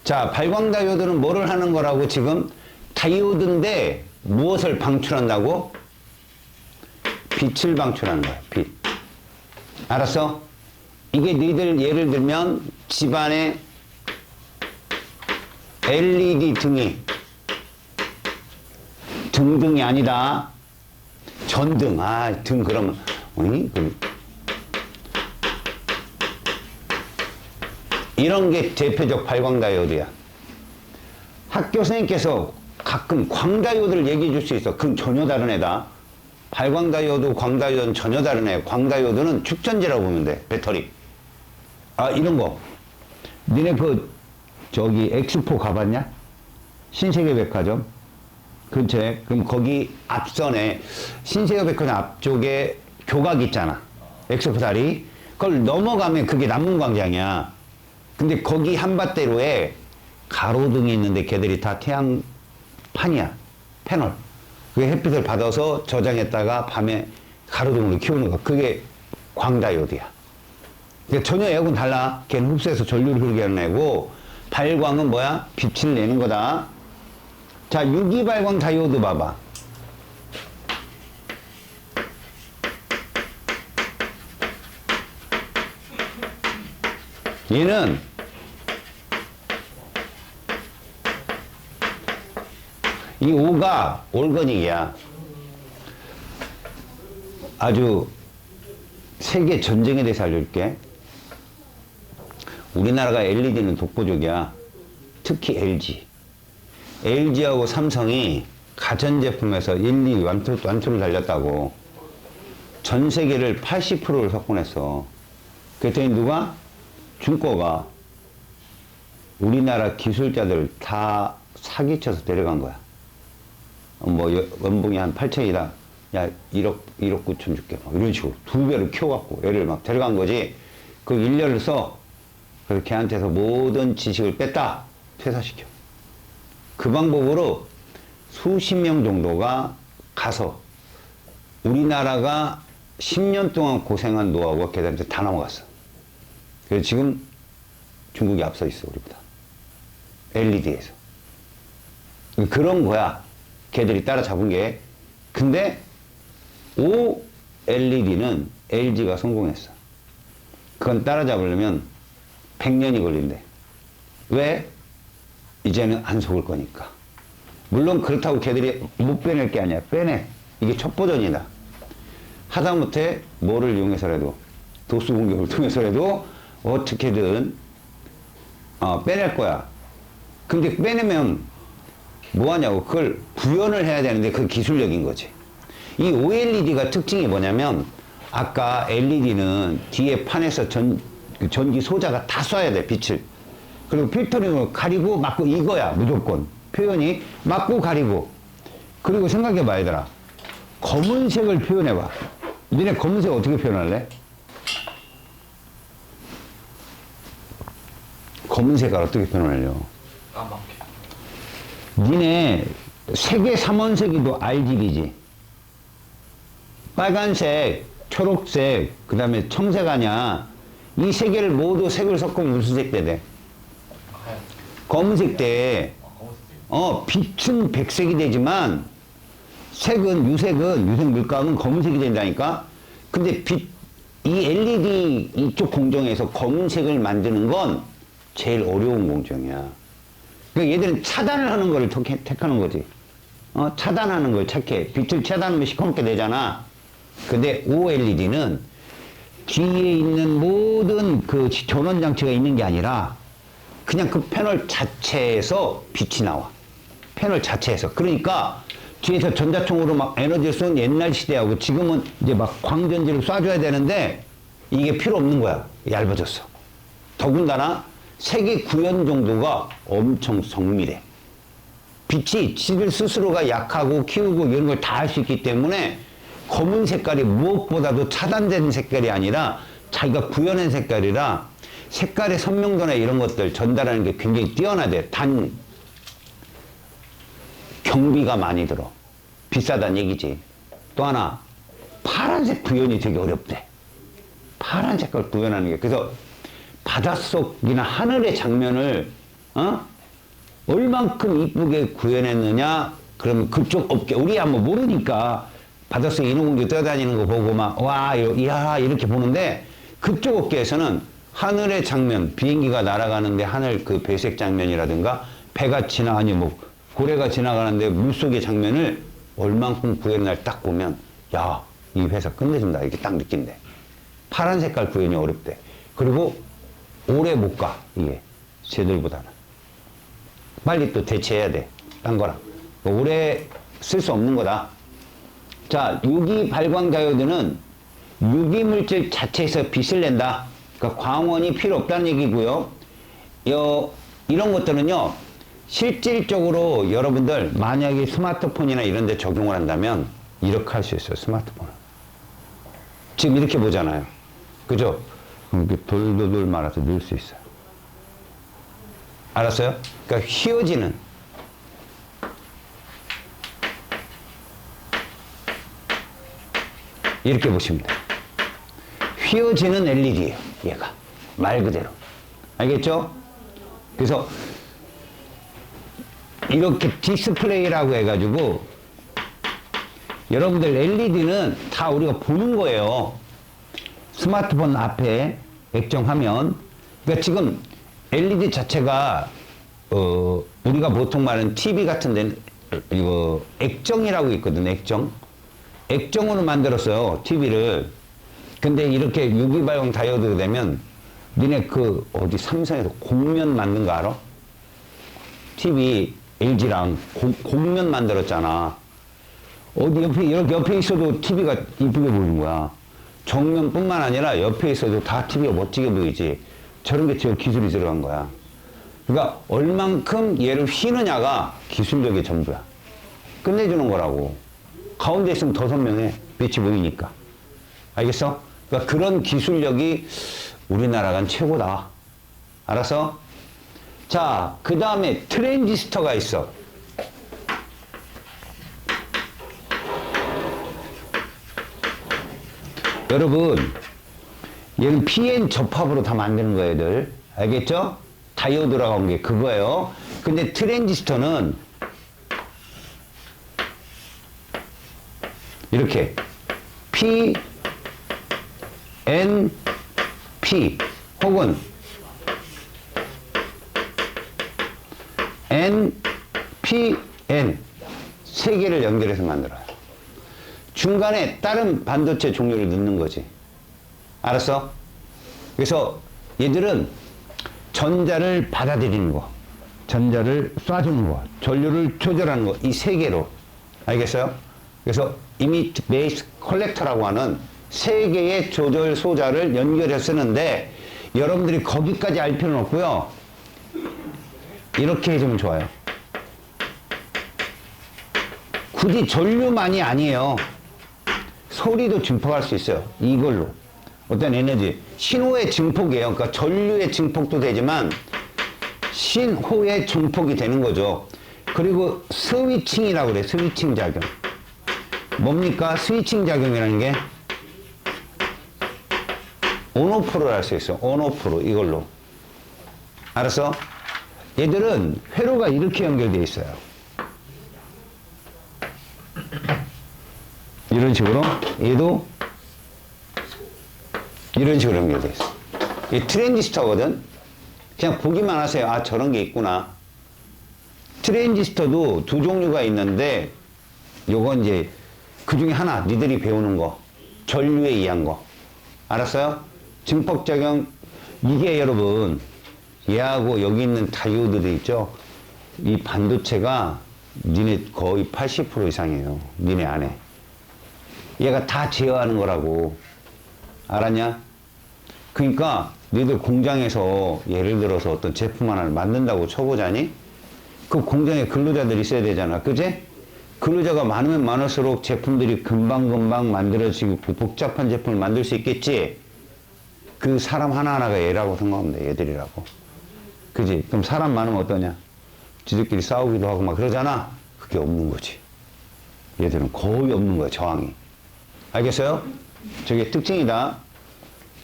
자, 발광다이오드는 뭐를 하는 거라고 지금? 다이오드인데 무엇을 방출한다고? 빛을 방출하는 거야, 빛. 알았어? 이게 너희들 예를 들면 집안에 LED 등이 아니다. 전등. 아, 등 그러면 어이? 이런 게 대표적 발광다이오드야. 학교 선생님께서 가끔 광다이오드를 얘기해 줄 수 있어. 그건 전혀 다른 애다. 발광다이오드, 광다이오드는 전혀 다른 애. 광다이오드는 축전지라고 보면 돼. 배터리. 아, 이런 거. 니네 저기 엑스포 가봤냐? 신세계백화점 근처에. 그럼 거기 앞선에 신세계백화점 앞쪽에 교각 있잖아. 엑스포 다리. 그걸 넘어가면 그게 남문광장이야. 근데 거기 한밭대로에 가로등이 있는데 걔들이 다 태양판이야. 패널. 그 햇빛을 받아서 저장했다가 밤에 가로등으로 키우는 거. 그게 광다이오드야. 그러니까 전혀 애하고는 달라. 걔는 흡수해서 전류를 흐르게 하는 애고, 발광은 뭐야? 빛을 내는 거다. 자, 유기발광 다이오드 봐봐. 얘는 이 O가 올거닉이야. 아주 세계 전쟁에 대해서 알려줄게. 우리나라가 LED는 독보적이야. 특히 LG. LG하고 삼성이 가전제품에서 1, 2위 완투를 달렸다고. 전 세계를 80%를 석권했어. 그랬더니 누가? 중고가 우리나라 기술자들 다 사기쳐서 데려간 거야. 뭐 연봉이 한 8천이다. 야, 1억 9천 줄게. 막 이런 식으로 2배를 키워갖고 애를 막 데려간 거지. 그 1년을 써. 그래서 걔한테서 모든 지식을 뺐다. 퇴사시켜. 그 방법으로 수십 명 정도가 가서 우리나라가 10년 동안 고생한 노하우가 걔들한테 다 넘어갔어. 그래서 지금 중국이 앞서 있어, 우리보다. LED에서. 그런 거야. 걔들이 따라잡은 게. 근데 OLED는 LG가 성공했어. 그건 따라잡으려면 100년이 걸린대. 왜? 이제는 안 속을 거니까. 물론 그렇다고 걔들이 못 빼낼 게 아니야. 빼내. 이게 첫 버전이다. 하다못해 뭐를 이용해서라도, 도수 공격을 통해서라도 어떻게든 빼낼 거야. 근데 빼내면 뭐하냐고. 그걸 구현을 해야 되는데 그게 기술력인 거지. 이 OLED가 특징이 뭐냐면, 아까 LED는 뒤에 판에서 전기 소자가 다 쏴야 돼, 빛을. 그리고 필터링을 가리고 막고, 이거야 무조건. 표현이 막고 가리고. 그리고 생각해봐, 얘들아. 검은색을 표현해봐. 니네 검은색 어떻게 표현할래? 검은 색깔 어떻게 표현하려고? 까맣게. 니네 세계 3원색이도 RGB지. 빨간색, 초록색, 그 다음에 청색 아냐. 이 세 개를 모두 색을 섞으면 무슨 색 돼? 하얀. 검은색 때, 검은색. 빛은 백색이 되지만, 유색 물감은 검은색이 된다니까? 근데 이 LED 이쪽 공정에서 검은색을 만드는 건 제일 어려운 공정이야. 그러니까 얘들은 차단을 하는 걸 택하는 거지. 차단하는 걸 택해. 빛을 차단하면 시커멓게 되잖아. 근데 OLED는 뒤에 있는 모든 그 전원 장치가 있는 게 아니라 그냥 그 패널 자체에서 빛이 나와. 패널 자체에서. 그러니까 뒤에서 전자총으로 막 에너지를 쏜 옛날 시대하고 지금은 이제 막 광전지를 쏴줘야 되는데 이게 필요 없는 거야. 얇아졌어. 더군다나 세계 구현 정도가 엄청 성밀해. 빛이 지들 스스로가 약하고 키우고 이런 걸 다 할 수 있기 때문에 검은 색깔이 무엇보다도 차단된 색깔이 아니라 자기가 구현한 색깔이라 색깔의 선명도나 이런 것들 전달하는 게 굉장히 뛰어나대. 단 경비가 많이 들어. 비싸다는 얘기지. 또 하나 파란색 구현이 되게 어렵대. 파란 색깔 구현하는 게. 그래서 바닷속이나 하늘의 장면을 얼만큼 이쁘게 구현했느냐. 그러면 그쪽 업계, 우리야 뭐 모르니까 바닷속에 인어공주 떠다니는 거 보고 막 와 이야 이렇게 보는데, 그쪽 업계에서는 하늘의 장면, 비행기가 날아가는데 하늘 그 배색 장면이라든가 배가 아니 뭐 고래가 지나가는데 물속의 장면을 얼만큼 구현을 딱 보면 야, 이 회사 끝내준다 이렇게 딱 느낀대. 파란 색깔 구현이 어렵대. 그리고 오래 못 가, 이게 쟤들보다는. 빨리 또 대체해야 돼, 딴 거랑. 오래 쓸 수 없는 거다. 자, 유기 발광 다이오드는 유기물질 자체에서 빛을 낸다. 그러니까 광원이 필요 없다는 얘기고요. 이런 것들은요, 실질적으로 여러분들 만약에 스마트폰이나 이런 데 적용을 한다면 이렇게 할 수 있어요. 스마트폰을 지금 이렇게 보잖아요, 그죠? 이렇게 돌돌돌 말아서 넣을 수 있어요. 알았어요? 그러니까 휘어지는, 이렇게 보시면 돼요. 휘어지는 LED예요, 얘가. 말 그대로. 알겠죠? 그래서 이렇게 디스플레이라고 해가지고 여러분들 LED는 다 우리가 보는 거예요. 스마트폰 앞에 액정 화면. 그러니까 지금 LED 자체가 우리가 보통 말하는 TV 같은 데는 이거 액정이라고 있거든. 액정으로 만들었어요, TV를. 근데 이렇게 유기발광 다이오드가 되면 니네 그 어디 삼성에서 곡면 만든 거 알아? TV LG랑 곡면 만들었잖아. 어디 옆에 이렇게 옆에 있어도 TV가 이쁘게 보이는 거야. 정면뿐만 아니라 옆에 있어도 다 TV가 멋지게 보이지. 저런 게 제일 기술이 들어간 거야. 그러니까 얼만큼 얘를 휘느냐가 기술력의 전부야. 끝내주는 거라고. 가운데 있으면 더 선명해, 빛이 보이니까. 알겠어? 그러니까 그런 기술력이 우리나라가 최고다. 알았어? 자, 그 다음에 트랜지스터가 있어. 여러분, 얘는 PN 접합으로 다 만드는 거예요, 얘들. 알겠죠? 다이오드라고 한 게 그거예요. 근데 트랜지스터는 이렇게 P, N, P 혹은 N, P, N 세 개를 연결해서 만들어요. 중간에 다른 반도체 종류를 넣는 거지. 알았어? 그래서 얘들은 전자를 받아들이는 거, 전자를 쏴주는 거, 전류를 조절하는 거, 이 세 개로. 알겠어요? 그래서 이미트 베이스 컬렉터라고 하는 세 개의 조절 소자를 연결해서 쓰는데, 여러분들이 거기까지 알 필요는 없고요. 이렇게 해주면 좋아요. 굳이 전류만이 아니에요. 소리도 증폭할 수 있어요, 이걸로. 어떤 에너지, 신호의 증폭이에요. 그러니까 전류의 증폭도 되지만 신호의 증폭이 되는 거죠. 그리고 스위칭이라고 그래. 스위칭 작용. 뭡니까? 스위칭 작용이라는 게 온오프를 할 수 있어요. 온오프로, 이걸로. 알았어? 얘들은 회로가 이렇게 연결되어 있어요. 이런 식으로. 얘도 이런 식으로 연결되어 있어. 이 트랜지스터거든. 그냥 보기만 하세요. 아, 저런 게 있구나. 트랜지스터도 두 종류가 있는데, 요건 이제 그 중에 하나, 니들이 배우는 거, 전류에 의한 거. 알았어요? 증폭작용. 이게 여러분, 얘하고 여기 있는 다이오드도 있죠? 이 반도체가 니네 거의 80% 이상이에요, 니네 안에. 얘가 다 제어하는 거라고. 알았냐? 그러니까 너희들 공장에서 예를 들어서 어떤 제품 하나를 만든다고 쳐보자니, 그 공장에 근로자들이 있어야 되잖아, 그제? 근로자가 많으면 많을수록 제품들이 금방금방 만들어지고 복잡한 제품을 만들 수 있겠지. 그 사람 하나하나가 얘라고 생각하면 돼, 얘들이라고. 그지? 그럼 사람 많으면 어떠냐? 지들끼리 싸우기도 하고 막 그러잖아. 그게 없는 거지. 얘들은 거의 없는 거야, 저항이. 알겠어요? 저게 특징이다.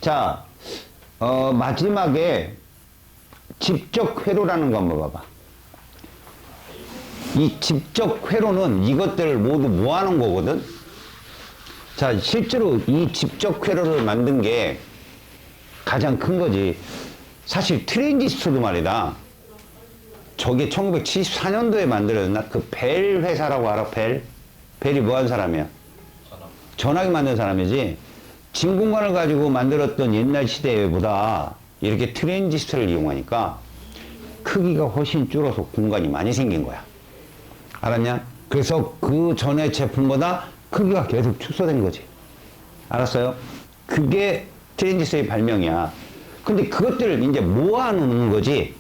자, 마지막에 집적 회로라는 거 한번 봐봐. 이 집적 회로는 이것들을 모두 모아놓은 거거든. 자, 실제로 이 집적 회로를 만든 게 가장 큰 거지. 사실 트랜지스터도 말이다. 저게 1974년도에 만들어졌나? 그 벨 회사라고 알아? 벨? 벨이 뭐 한 사람이야? 전화기 만든 사람이지. 진공관을 가지고 만들었던 옛날 시대보다 이렇게 트랜지스터를 이용하니까 크기가 훨씬 줄어서 공간이 많이 생긴 거야. 알았냐? 그래서 그 전에 제품보다 크기가 계속 축소된 거지. 알았어요? 그게 트랜지스터의 발명이야. 근데 그것들을 이제 모아놓는 거지.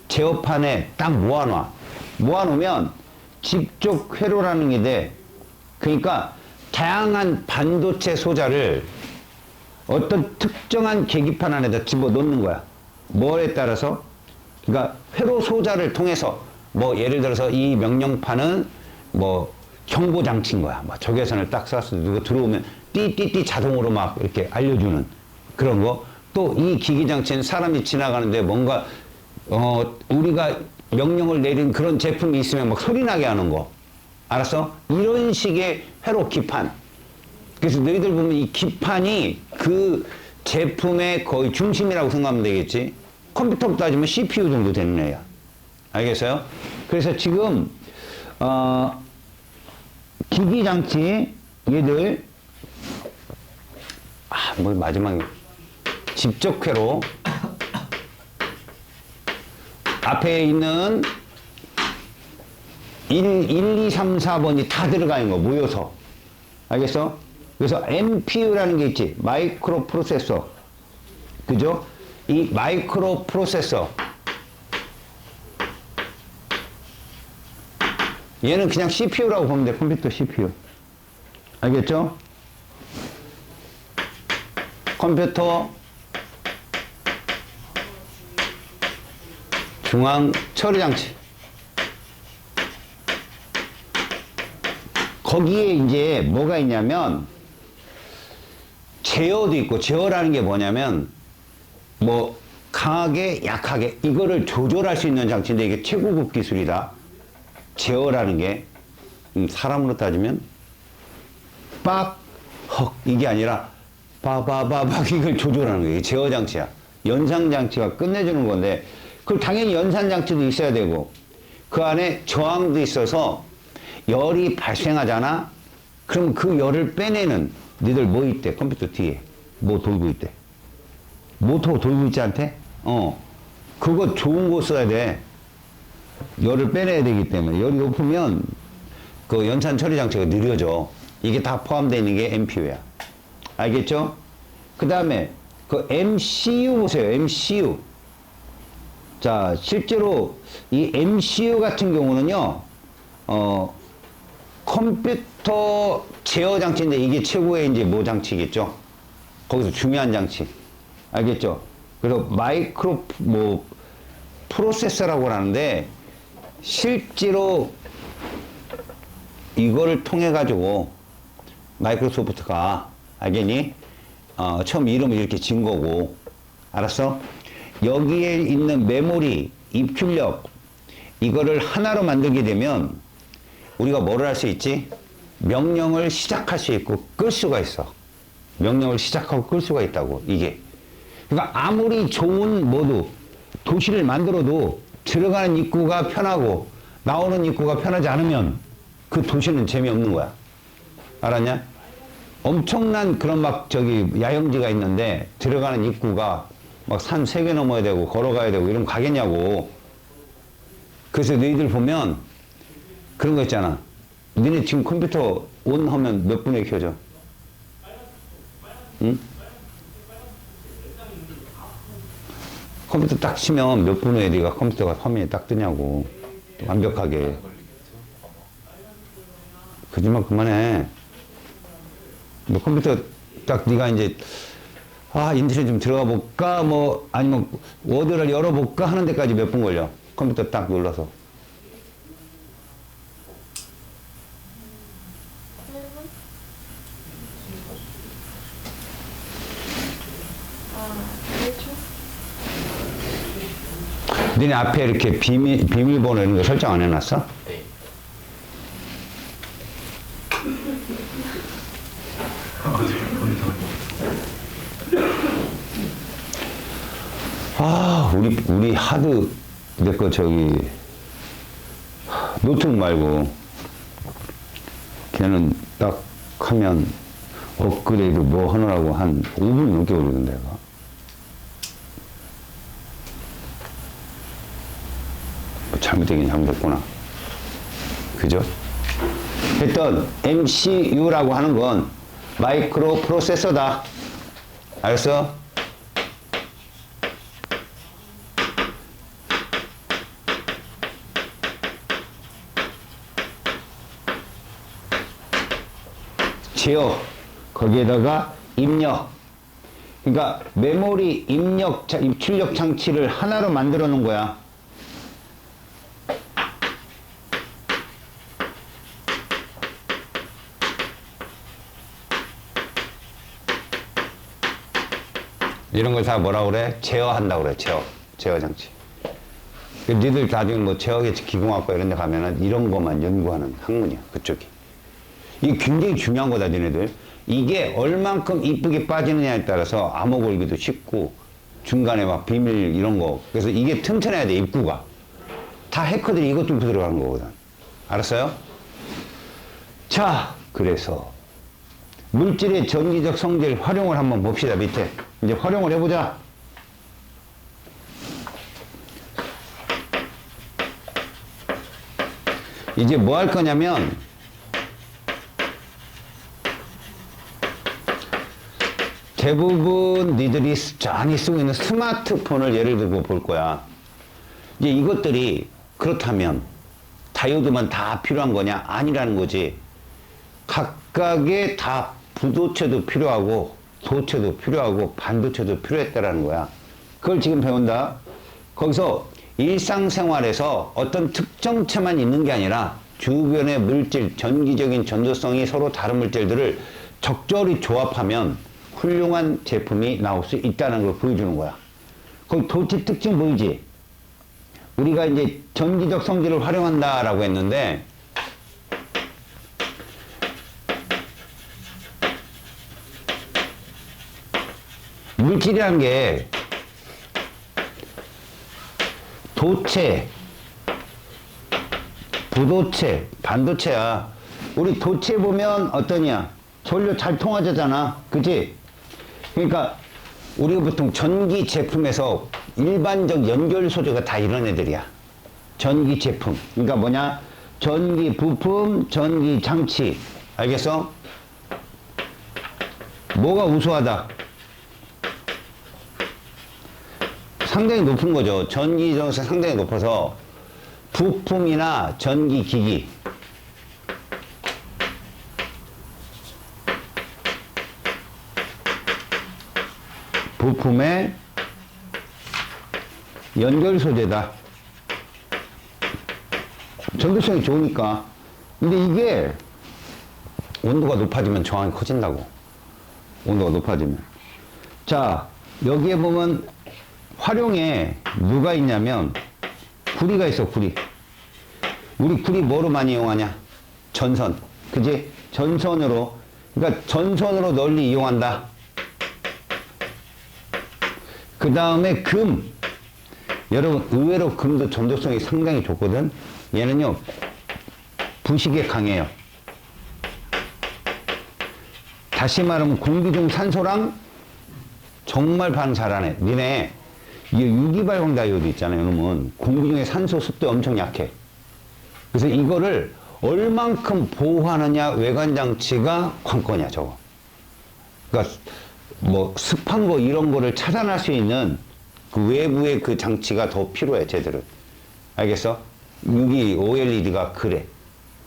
제어판에 딱 모아놔. 모아놓으면 집적 회로라는 게 돼. 그러니까 다양한 반도체 소자를 어떤 특정한 계기판 안에다 집어넣는 거야. 뭐에 따라서? 그러니까 회로 소자를 통해서 뭐 예를 들어서 이 명령판은 뭐 경보 장치인 거야. 뭐 적외선을 딱 쐈을 때 누가 들어오면 띠띠띠 자동으로 막 이렇게 알려주는 그런 거. 또 이 기기 장치는 사람이 지나가는데 뭔가 우리가 명령을 내린 그런 제품이 있으면 막 소리 나게 하는 거. 알았어? 이런 식의 회로 기판. 그래서 너희들 보면 이 기판이 그 제품의 거의 중심이라고 생각하면 되겠지. 컴퓨터로 따지면 CPU 정도 되는 애야. 알겠어요? 그래서 지금 기기 장치 얘들 뭐 마지막에 집적 회로 앞에 있는 1, 2, 3, 4번이 다 들어가 있는 거 모여서. 알겠어? 그래서 MPU라는 게 있지. 마이크로 프로세서. 그죠? 이 마이크로 프로세서 얘는 그냥 CPU라고 보면 돼. 컴퓨터 CPU. 알겠죠? 컴퓨터 중앙 처리 장치. 거기에 이제 뭐가 있냐면 제어도 있고, 제어라는 게 뭐냐면 뭐 강하게 약하게 이거를 조절할 수 있는 장치인데 이게 최고급 기술이다. 제어라는 게 사람으로 따지면 빡, 헉 이게 아니라 바바바박 이걸 조절하는 거예요. 제어 장치야. 연상 장치가 끝내주는 건데 그럼 당연히 연산 장치도 있어야 되고 그 안에 저항도 있어서 열이 발생하잖아. 그럼 그 열을 빼내는 니들 뭐 있대? 컴퓨터 뒤에 뭐 돌고 있대? 모터 돌고 있지 않대? 그거 좋은 거 써야 돼. 열을 빼내야 되기 때문에 열이 높으면 그 연산 처리 장치가 느려져. 이게 다 포함되어 있는 게 MPU야. 알겠죠? 그 다음에 그 MCU 보세요. MCU. 자, 실제로 이 MCU 같은 경우는요, 컴퓨터 제어 장치인데 이게 최고의 이제 뭐 장치겠죠? 거기서 중요한 장치. 알겠죠? 그래서 마이크로 뭐 프로세서라고 하는데 실제로 이거를 통해 가지고 마이크로소프트가 알겠니? 처음 이름을 이렇게 진 거고. 알았어? 여기에 있는 메모리, 입출력 이거를 하나로 만들게 되면 우리가 뭐를 할 수 있지? 명령을 시작할 수 있고 끌 수가 있어. 명령을 시작하고 끌 수가 있다고. 이게 그러니까 아무리 좋은 모두 도시를 만들어도 들어가는 입구가 편하고 나오는 입구가 편하지 않으면 그 도시는 재미없는 거야. 알았냐? 엄청난 그런 막 저기 야영지가 있는데 들어가는 입구가 막 산 3개 넘어야 되고 걸어가야 되고 이러면 가겠냐고. 그래서 너희들 보면 그런 거 있잖아. 너네 지금 컴퓨터 온 하면 몇 분에 켜져? 응? 컴퓨터 딱 치면 몇 분 후에 네가 컴퓨터가 화면이 딱 뜨냐고. 완벽하게. 거짓말 그만해. 뭐 컴퓨터 딱 네가 이제 인터넷 좀 들어가 볼까 뭐 아니면 워드를 열어볼까 하는 데까지 몇 분 걸려. 컴퓨터 딱 눌러서. 너네 앞에 이렇게 비밀번호 이런 거 설정 안 해놨어? 네. 아, 우리 하드, 내 거 저기, 노트북 말고, 걔는 딱 하면 업그레이드 뭐 하느라고 한 5분 넘게 걸리던데, 얘가. 뭐 잘못되긴 잘못됐구나. 그죠? 일단, MCU라고 하는 건 마이크로 프로세서다. 알았어? 제어, 거기에다가 입력. 그러니까 메모리 입출력 장치를 하나로 만들어 놓은 거야. 이런 걸 다 뭐라고 그래? 제어한다고 그래, 제어 장치. 니들 나중에 뭐 제어계측 기공학과 이런 데 가면은 이런 것만 연구하는 학문이야, 그쪽이. 이게 굉장히 중요한 거다, 니네들. 이게 얼만큼 이쁘게 빠지느냐에 따라서 암호 걸기도 쉽고, 중간에 막 비밀 이런 거. 그래서 이게 튼튼해야 돼, 입구가. 다 해커들이 이것 뚫고 들어가는 거거든. 알았어요? 자, 그래서 물질의 전기적 성질 활용을 한번 봅시다, 밑에. 이제 활용을 해보자. 이제 뭐 할 거냐면, 대부분 니들이 많이 쓰고 있는 스마트폰을 예를 들고 볼 거야. 이제 이것들이 그렇다면 다이오드만 다 필요한 거냐? 아니라는 거지. 각각의 다 부도체도 필요하고 도체도 필요하고 반도체도 필요했다라는 거야. 그걸 지금 배운다. 거기서 일상생활에서 어떤 특정체만 있는 게 아니라 주변의 물질, 전기적인 전도성이 서로 다른 물질들을 적절히 조합하면 훌륭한 제품이 나올 수 있다는 걸 보여주는 거야. 거기 도체 특징 보이지? 우리가 이제 전기적 성질을 활용한다라고 했는데, 물질이란 게 도체, 부도체, 반도체야. 우리 도체 보면 어떠냐? 전류 잘 통하잖아. 그치? 그러니까 우리가 보통 전기 제품에서 일반적 연결 소재가 다 이런 애들이야. 전기 제품. 그러니까 뭐냐? 전기 부품, 전기 장치. 알겠어? 뭐가 우수하다? 상당히 높은 거죠. 전기 정도가 상당히 높아서 부품이나 전기 기기, 부품의 연결 소재다. 전도성이 좋으니까. 근데 이게 온도가 높아지면 저항이 커진다고. 온도가 높아지면. 자, 여기에 보면 활용에 누가 있냐면 구리가 있어, 구리. 우리 구리 뭐로 많이 이용하냐? 전선. 그지? 전선으로. 그러니까 전선으로 널리 이용한다. 그 다음에 금. 여러분, 의외로 금도 전도성이 상당히 좋거든. 얘는요, 부식에 강해요. 다시 말하면 공기 중 산소랑 정말 반응 잘하네. 니네 이 유기발광 다이오드 있잖아요. 이놈은 공기 중에 산소 습도에 엄청 약해. 그래서 이거를 얼만큼 보호하느냐 외관 장치가 관건이야, 저거. 그러니까 뭐 습한 거 이런 거를 차단할 수 있는 그 외부의 그 장치가 더 필요해, 쟤들은. 알겠어? 여기 OLED가 그래.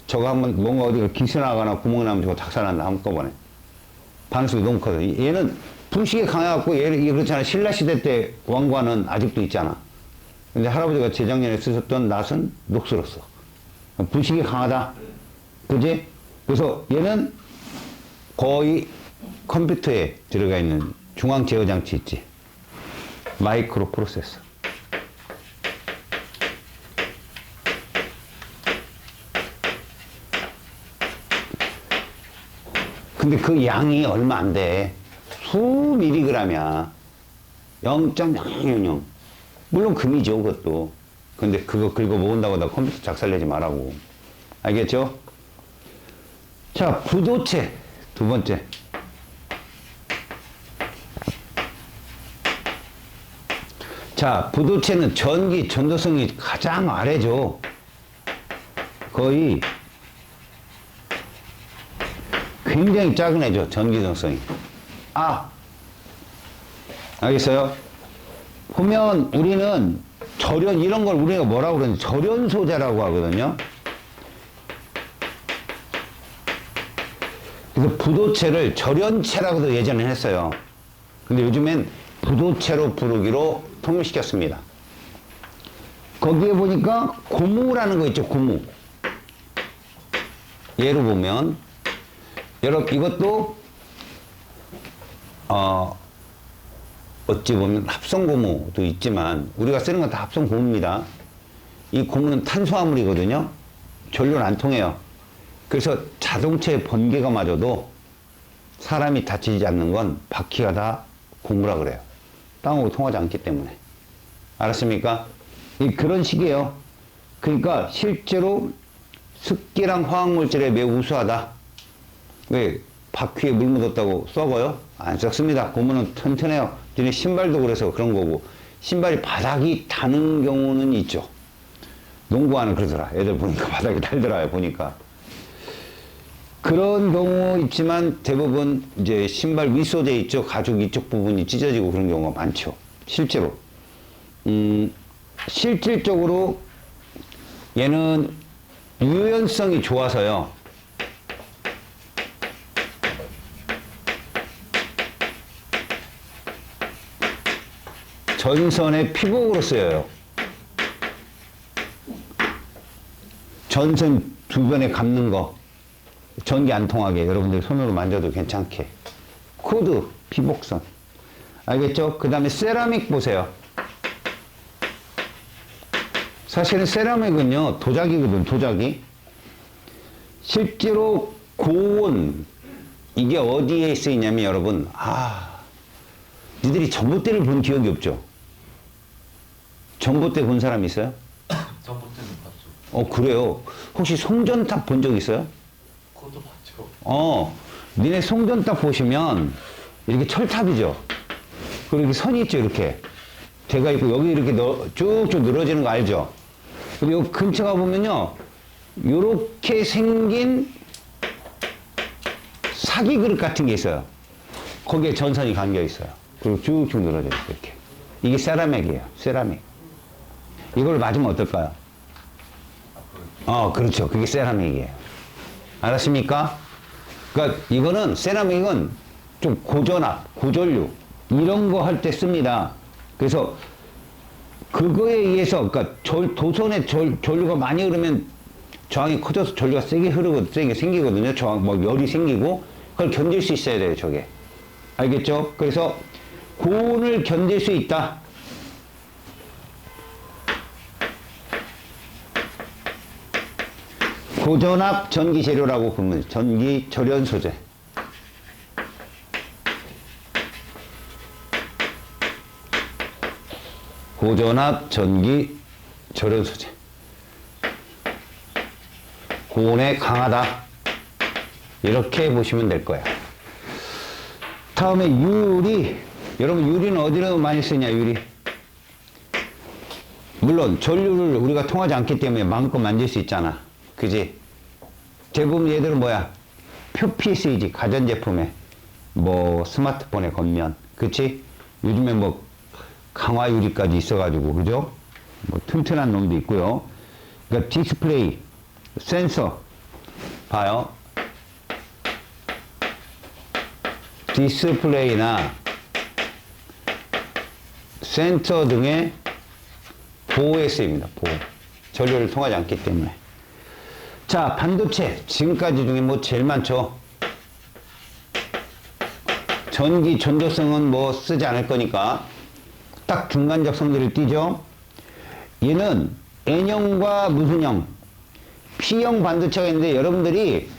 저거 한번 뭔가 어디가 기스나거나 구멍 나면 저거 작살난다, 한꺼번에. 반응성이 너무 커서. 얘는 부식에 강해갖고, 얘 그렇잖아. 신라시대 때 왕관은 아직도 있잖아. 근데 할아버지가 재작년에 쓰셨던 낫은 녹슬었어. 부식이 강하다. 그지? 그래서 얘는 거의 컴퓨터에 들어가 있는 중앙 제어 장치 있지. 마이크로 프로세서. 근데 그 양이 얼마 안 돼. 수 미리그램이야. 0.000. 물론 금이죠, 그것도. 근데 그거 긁어 모은다고 나 컴퓨터 작살내지 말라고. 알겠죠? 자, 부도체. 두 번째. 자, 부도체는 전기 전도성이 가장 아래죠. 거의 굉장히 작은 애죠, 전기 전도성이. 알겠어요? 보면 우리는 이런 걸 우리가 뭐라고 그러는지 절연 소재라고 하거든요. 그래서 부도체를 절연체라고도 예전에 했어요. 근데 요즘엔 부도체로 부르기로 통일시켰습니다. 거기에 보니까 고무라는 거 있죠, 고무. 예로 보면, 여러분, 이것도, 어찌 보면 합성고무도 있지만, 우리가 쓰는 건 다 합성고무입니다. 이 고무는 탄수화물이거든요. 전류는 안 통해요. 그래서 자동차의 번개가 맞아도 사람이 다치지 않는 건 바퀴가 다 고무라 그래요. 땅하고 통하지 않기 때문에. 알았습니까? 그런 식이에요. 그러니까 실제로 습기랑 화학물질에 매우 우수하다. 왜? 바퀴에 물 묻었다고 썩어요? 안 썩습니다. 고무는 튼튼해요. 너네 신발도 그래서 그런 거고, 신발이 바닥이 타는 경우는 있죠. 농구하는 그러더라. 애들 보니까 바닥이 달더라요, 보니까. 그런 경우 있지만 대부분 이제 신발 윗소재 있죠. 가죽 이쪽 부분이 찢어지고 그런 경우가 많죠. 실제로. 실질적으로 얘는 유연성이 좋아서요. 전선의 피복으로 쓰여요. 전선 주변에 감는 거. 전기 안 통하게 여러분들 손으로 만져도 괜찮게. 코드, 피복선. 알겠죠? 그 다음에 세라믹 보세요. 사실은 세라믹은요, 도자기거든, 도자기. 실제로 고온, 이게 어디에 쓰이냐면 여러분, 니들이 전봇대를 본 기억이 없죠? 전봇대 본 사람 있어요? 전봇대는 봤죠. 그래요. 혹시 송전탑 본 적 있어요? 그것도 봤죠. 니네 송전탑 보시면 이렇게 철탑이죠. 그리고 이렇게 선이 있죠, 이렇게. 대가 있고 여기 이렇게 쭉쭉 늘어지는 거 알죠? 그리고 근처 가보면요, 요렇게 생긴 사기 그릇 같은 게 있어요. 거기에 전선이 감겨 있어요. 그리고 쭉쭉 늘어져요, 이렇게. 이게 세라믹이에요, 세라믹. 이걸 맞으면 어떨까요? 그렇죠. 그게 세라믹이에요. 알았습니까? 그러니까 이거는 세라믹은 좀 고전압, 고전류 이런 거 할 때 씁니다. 그래서 그거에 의해서 그러니까 도선에 전류가 많이 흐르면 저항이 커져서 전류가 세게 세게 생기거든요. 저항 열이 생기고 그걸 견딜 수 있어야 돼요, 저게. 알겠죠? 그래서 고온을 견딜 수 있다. 고전압 전기 재료라고 부르면 전기 절연 소재. 고전압 전기 절연 소재. 고온에 강하다. 이렇게 보시면 될 거예요. 다음에 유리. 여러분 유리는 어디로 많이 쓰냐, 유리? 물론 전류를 우리가 통하지 않기 때문에 마음껏 만질 수 있잖아. 그지? 대부분 얘들은 뭐야? 표피 쓰이지. 가전제품에. 스마트폰의 겉면. 그치? 요즘에 강화 유리까지 있어가지고, 그죠? 튼튼한 놈도 있고요. 그러니까 디스플레이, 센서. 봐요. 디스플레이나 센서 등의 보호에 쓰입니다. 보호. 전류를 통하지 않기 때문에. 자, 반도체. 지금까지 중에 제일 많죠. 전기 전도성은 쓰지 않을 거니까 딱 중간적 성질을 띠죠. 얘는 N형과 무슨 형, P형 반도체가 있는데 여러분들이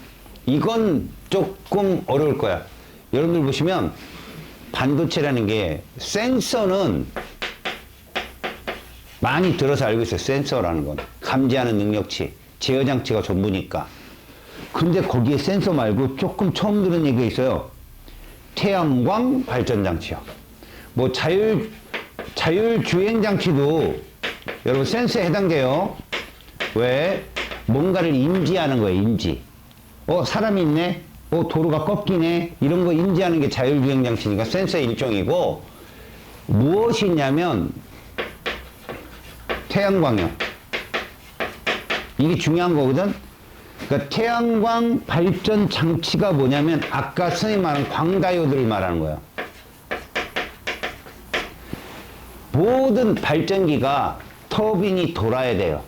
이건 조금 어려울 거야. 여러분들 보시면 반도체라는 게 센서는 많이 들어서 알고 있어요. 센서라는 건 감지하는 능력치, 제어 장치가 전부니까. 근데 거기에 센서 말고 조금 처음 들은 얘기가 있어요. 태양광 발전 장치요. 뭐 자율주행 장치도 여러분 센서에 해당돼요. 왜? 뭔가를 인지하는 거예요. 인지. 사람이 있네. 도로가 꺾이네. 이런 거 인지하는 게 자율주행 장치니까 센서의 일종이고, 무엇이 있냐면 태양광이요. 이게 중요한 거거든. 그러니까 태양광 발전 장치가 뭐냐면 아까 선생님 말한 광다이오드를 말하는 거예요. 모든 발전기가 터빈이 돌아야 돼요.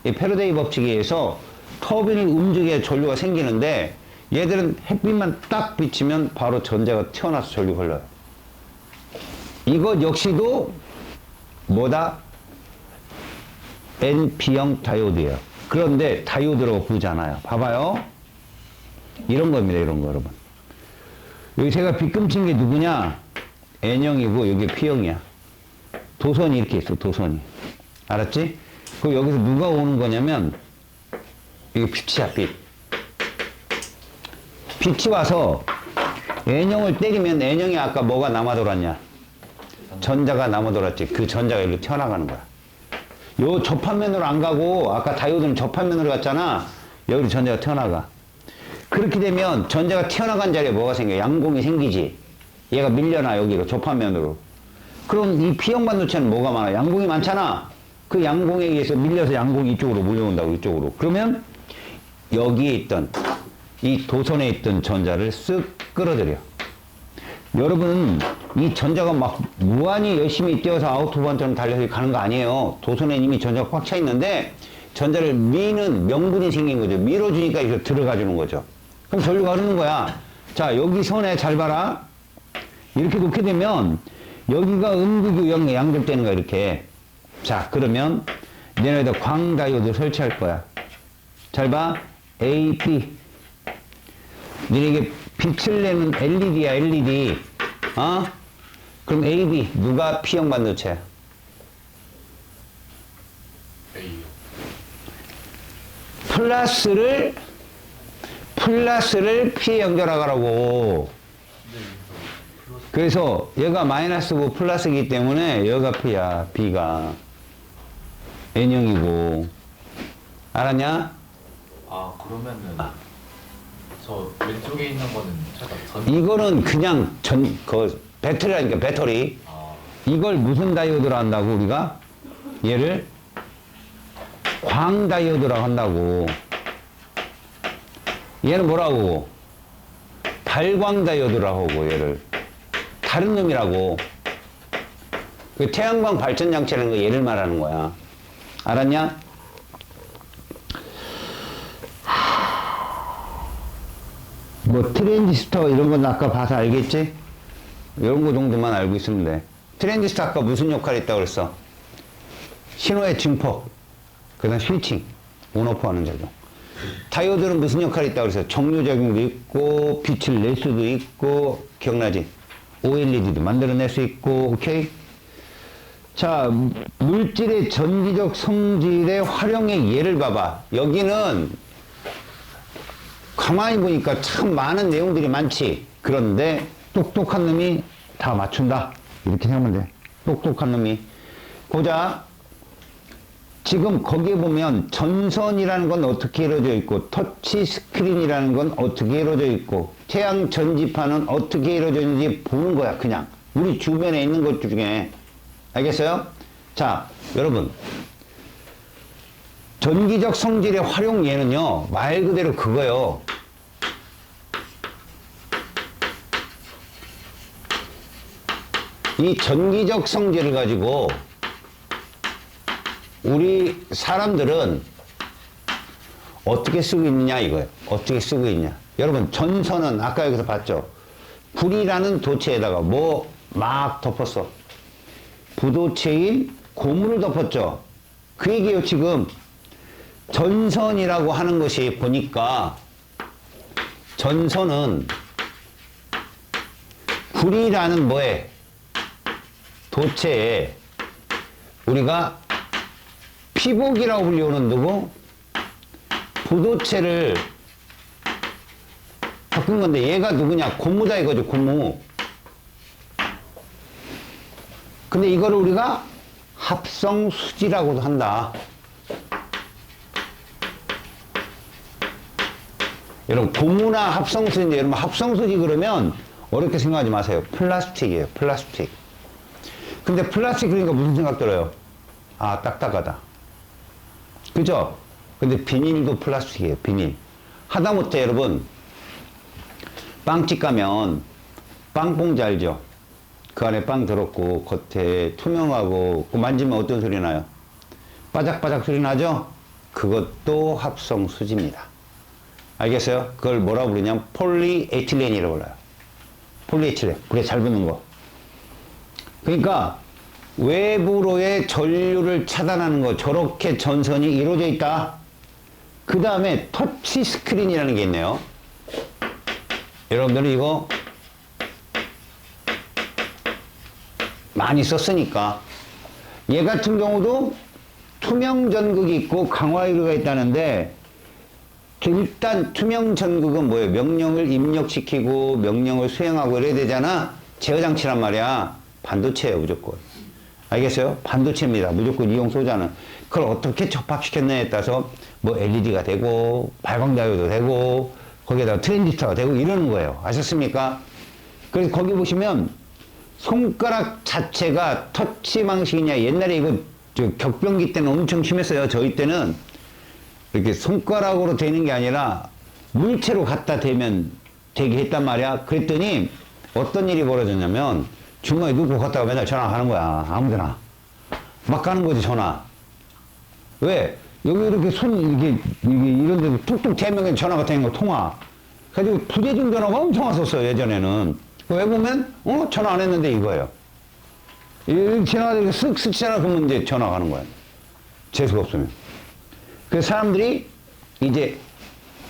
이 패러데이 법칙에 의해서 터빈을 움직여야 전류가 생기는데, 얘들은 햇빛만 딱 비치면 바로 전자가 튀어나와서 전류가 흘러요. 이것 역시도 뭐다? NP형 다이오드예요. 그런데 다이오드라고 부르지 않아요. 봐봐요. 이런 겁니다. 이런 거 여러분. 여기 제가 빗금친 게 누구냐? N형이고 여기 P형이야. 도선이 이렇게 있어. 도선이. 알았지? 그럼 여기서 누가 오는 거냐면 이게 빛이야. 빛. 빛이 와서 N형을 때리면 N형이 아까 뭐가 남아 돌았냐? 전자가 남아 돌았지. 그 전자가 이렇게 튀어나가는 거야. 요 접합면으로 안 가고 아까 다이오드는 접합면으로 갔잖아. 여기로 전자가 튀어나가. 그렇게 되면 전자가 튀어나간 자리에 뭐가 생겨? 양공이 생기지. 얘가 밀려나 여기로 접합면으로. 그럼 이 P형 반도체는 뭐가 많아? 양공이 많잖아. 그 양공에 의해서 밀려서 양공이 이쪽으로 몰려온다고. 이쪽으로. 그러면 여기에 있던 이 도선에 있던 전자를 쓱 끌어들여. 여러분 이 전자가 막 무한히 열심히 뛰어서 아우토반처럼 달려서 가는 거 아니에요. 도선에 이미 전자가 꽉 차 있는데 전자를 미는 명분이 생긴 거죠. 밀어주니까 이렇게 들어가 주는 거죠. 그럼 전류가 흐르는 거야. 자, 여기 선에 잘 봐라. 이렇게 놓게 되면 여기가 음극이 양접되는 거야. 이렇게. 자, 그러면 얘네에다 광다이오드 설치할 거야. 잘 봐. A, B. 니네에게 빛을 내는 LED야. LED. 그럼 A, B. 누가 P형 반도체야? A. 플러스를 P에 연결하라고. 그래서 얘가 마이너스고 플러스이기 때문에 여기가 P야. B가 N형이고. 알았냐? 그러면은 저 왼쪽에 있는 거는 살짝 이거는 그냥 배터리라니까. 배터리. 이걸 무슨 다이오드로 한다고 우리가? 얘를 광다이오드라고 한다고. 얘는 뭐라고? 발광다이오드라고 하고. 얘를 다른 놈이라고. 그 태양광 발전 장치라는 거 얘를 말하는 거야. 알았냐? 뭐 트랜지스터 이런 건 아까 봐서 알겠지? 이런 거 정도만 알고 있으면 돼. 트랜지스터 아까 무슨 역할이 있다고 그랬어? 신호의 증폭, 그 다음 스위칭, 온오프 하는 작용. 다이오드는 무슨 역할이 있다고 그랬어? 정류작용도 있고 빛을 낼 수도 있고. 기억나지? OLED도 만들어낼 수 있고. 오케이? 자, 물질의 전기적 성질의 활용의 예를 봐봐. 여기는 가만히 보니까 참 많은 내용들이 많지. 그런데 똑똑한 놈이 다 맞춘다. 이렇게 생각하면 돼. 똑똑한 놈이. 보자. 지금 거기에 보면 전선이라는 건 어떻게 이루어져 있고, 터치 스크린이라는 건 어떻게 이루어져 있고, 태양 전지판은 어떻게 이루어져 있는지 보는 거야. 그냥 우리 주변에 있는 것 중에. 알겠어요? 자, 여러분, 전기적 성질의 활용 예는요, 말 그대로 그거요. 이 전기적 성질을 가지고 우리 사람들은 어떻게 쓰고 있느냐 이거예요. 어떻게 쓰고 있냐. 여러분, 전선은 아까 여기서 봤죠? 불이라는 도체에다가 뭐 막 덮었어. 부도체인 고무를 덮었죠. 그 얘기예요. 지금 전선이라고 하는 것이 보니까 전선은 구리라는 뭐에 도체에 우리가 피복이라고 불리우는 누구 부도체를 바꾼 건데 얘가 누구냐 고무다 이거죠 고무. 근데 이거를 우리가 합성수지라고도 한다. 여러분 고무나 합성수지인데 여러분 합성수지 그러면 어렵게 생각하지 마세요. 플라스틱이에요. 플라스틱. 근데 플라스틱 그러니까 무슨 생각 들어요? 아 딱딱하다. 그죠? 근데 비닐도 플라스틱이에요. 비닐. 하다못해 여러분 빵집 가면 빵봉지 알죠? 그 안에 빵 들었고 겉에 투명하고 만지면 어떤 소리 나요? 바삭바삭 소리 나죠? 그것도 합성수지입니다. 알겠어요? 그걸 뭐라고 부르냐면 폴리에틸렌이라고 불러요. 폴리에틸렌. 그래 잘 붙는 거. 그러니까 외부로의 전류를 차단하는 거 저렇게 전선이 이루어져 있다. 그 다음에 터치 스크린이라는 게 있네요. 여러분들은 이거 많이 썼으니까 얘 같은 경우도 투명 전극이 있고 강화 유리가 있다는데 일단 투명 전극은 뭐예요? 명령을 입력시키고 명령을 수행하고 이래야 되잖아. 제어 장치란 말이야. 반도체예요 무조건. 알겠어요? 반도체입니다. 무조건 이용 소자는. 그걸 어떻게 접합시켰느냐에 따라서 뭐 LED가 되고 발광다이오도 되고 거기에다가 트랜지스터가 되고 이러는 거예요. 아셨습니까? 그래서 거기 보시면 손가락 자체가 터치 방식이냐. 옛날에 이거 격변기 때는 엄청 심했어요. 저희 때는 이렇게 손가락으로 되는 게 아니라 물체로 갖다 대면 되게 했단 말이야. 그랬더니 어떤 일이 벌어졌냐면 중간에 누구 갔다가 맨날 전화하는 거야. 아무데나. 막 가는 거지 전화. 왜? 여기 이렇게 이렇게 이런 데도 툭툭 대면 전화가 되는 거 통화. 그래가지고 부재중 전화가 엄청 왔었어요. 예전에는. 왜 보면 전화 안 했는데 이거예요. 이렇게 지나가다가 쓱쓱 지나가 그러면 이제 전화 가는 거야. 재수가 없으면. 그래서 사람들이 이제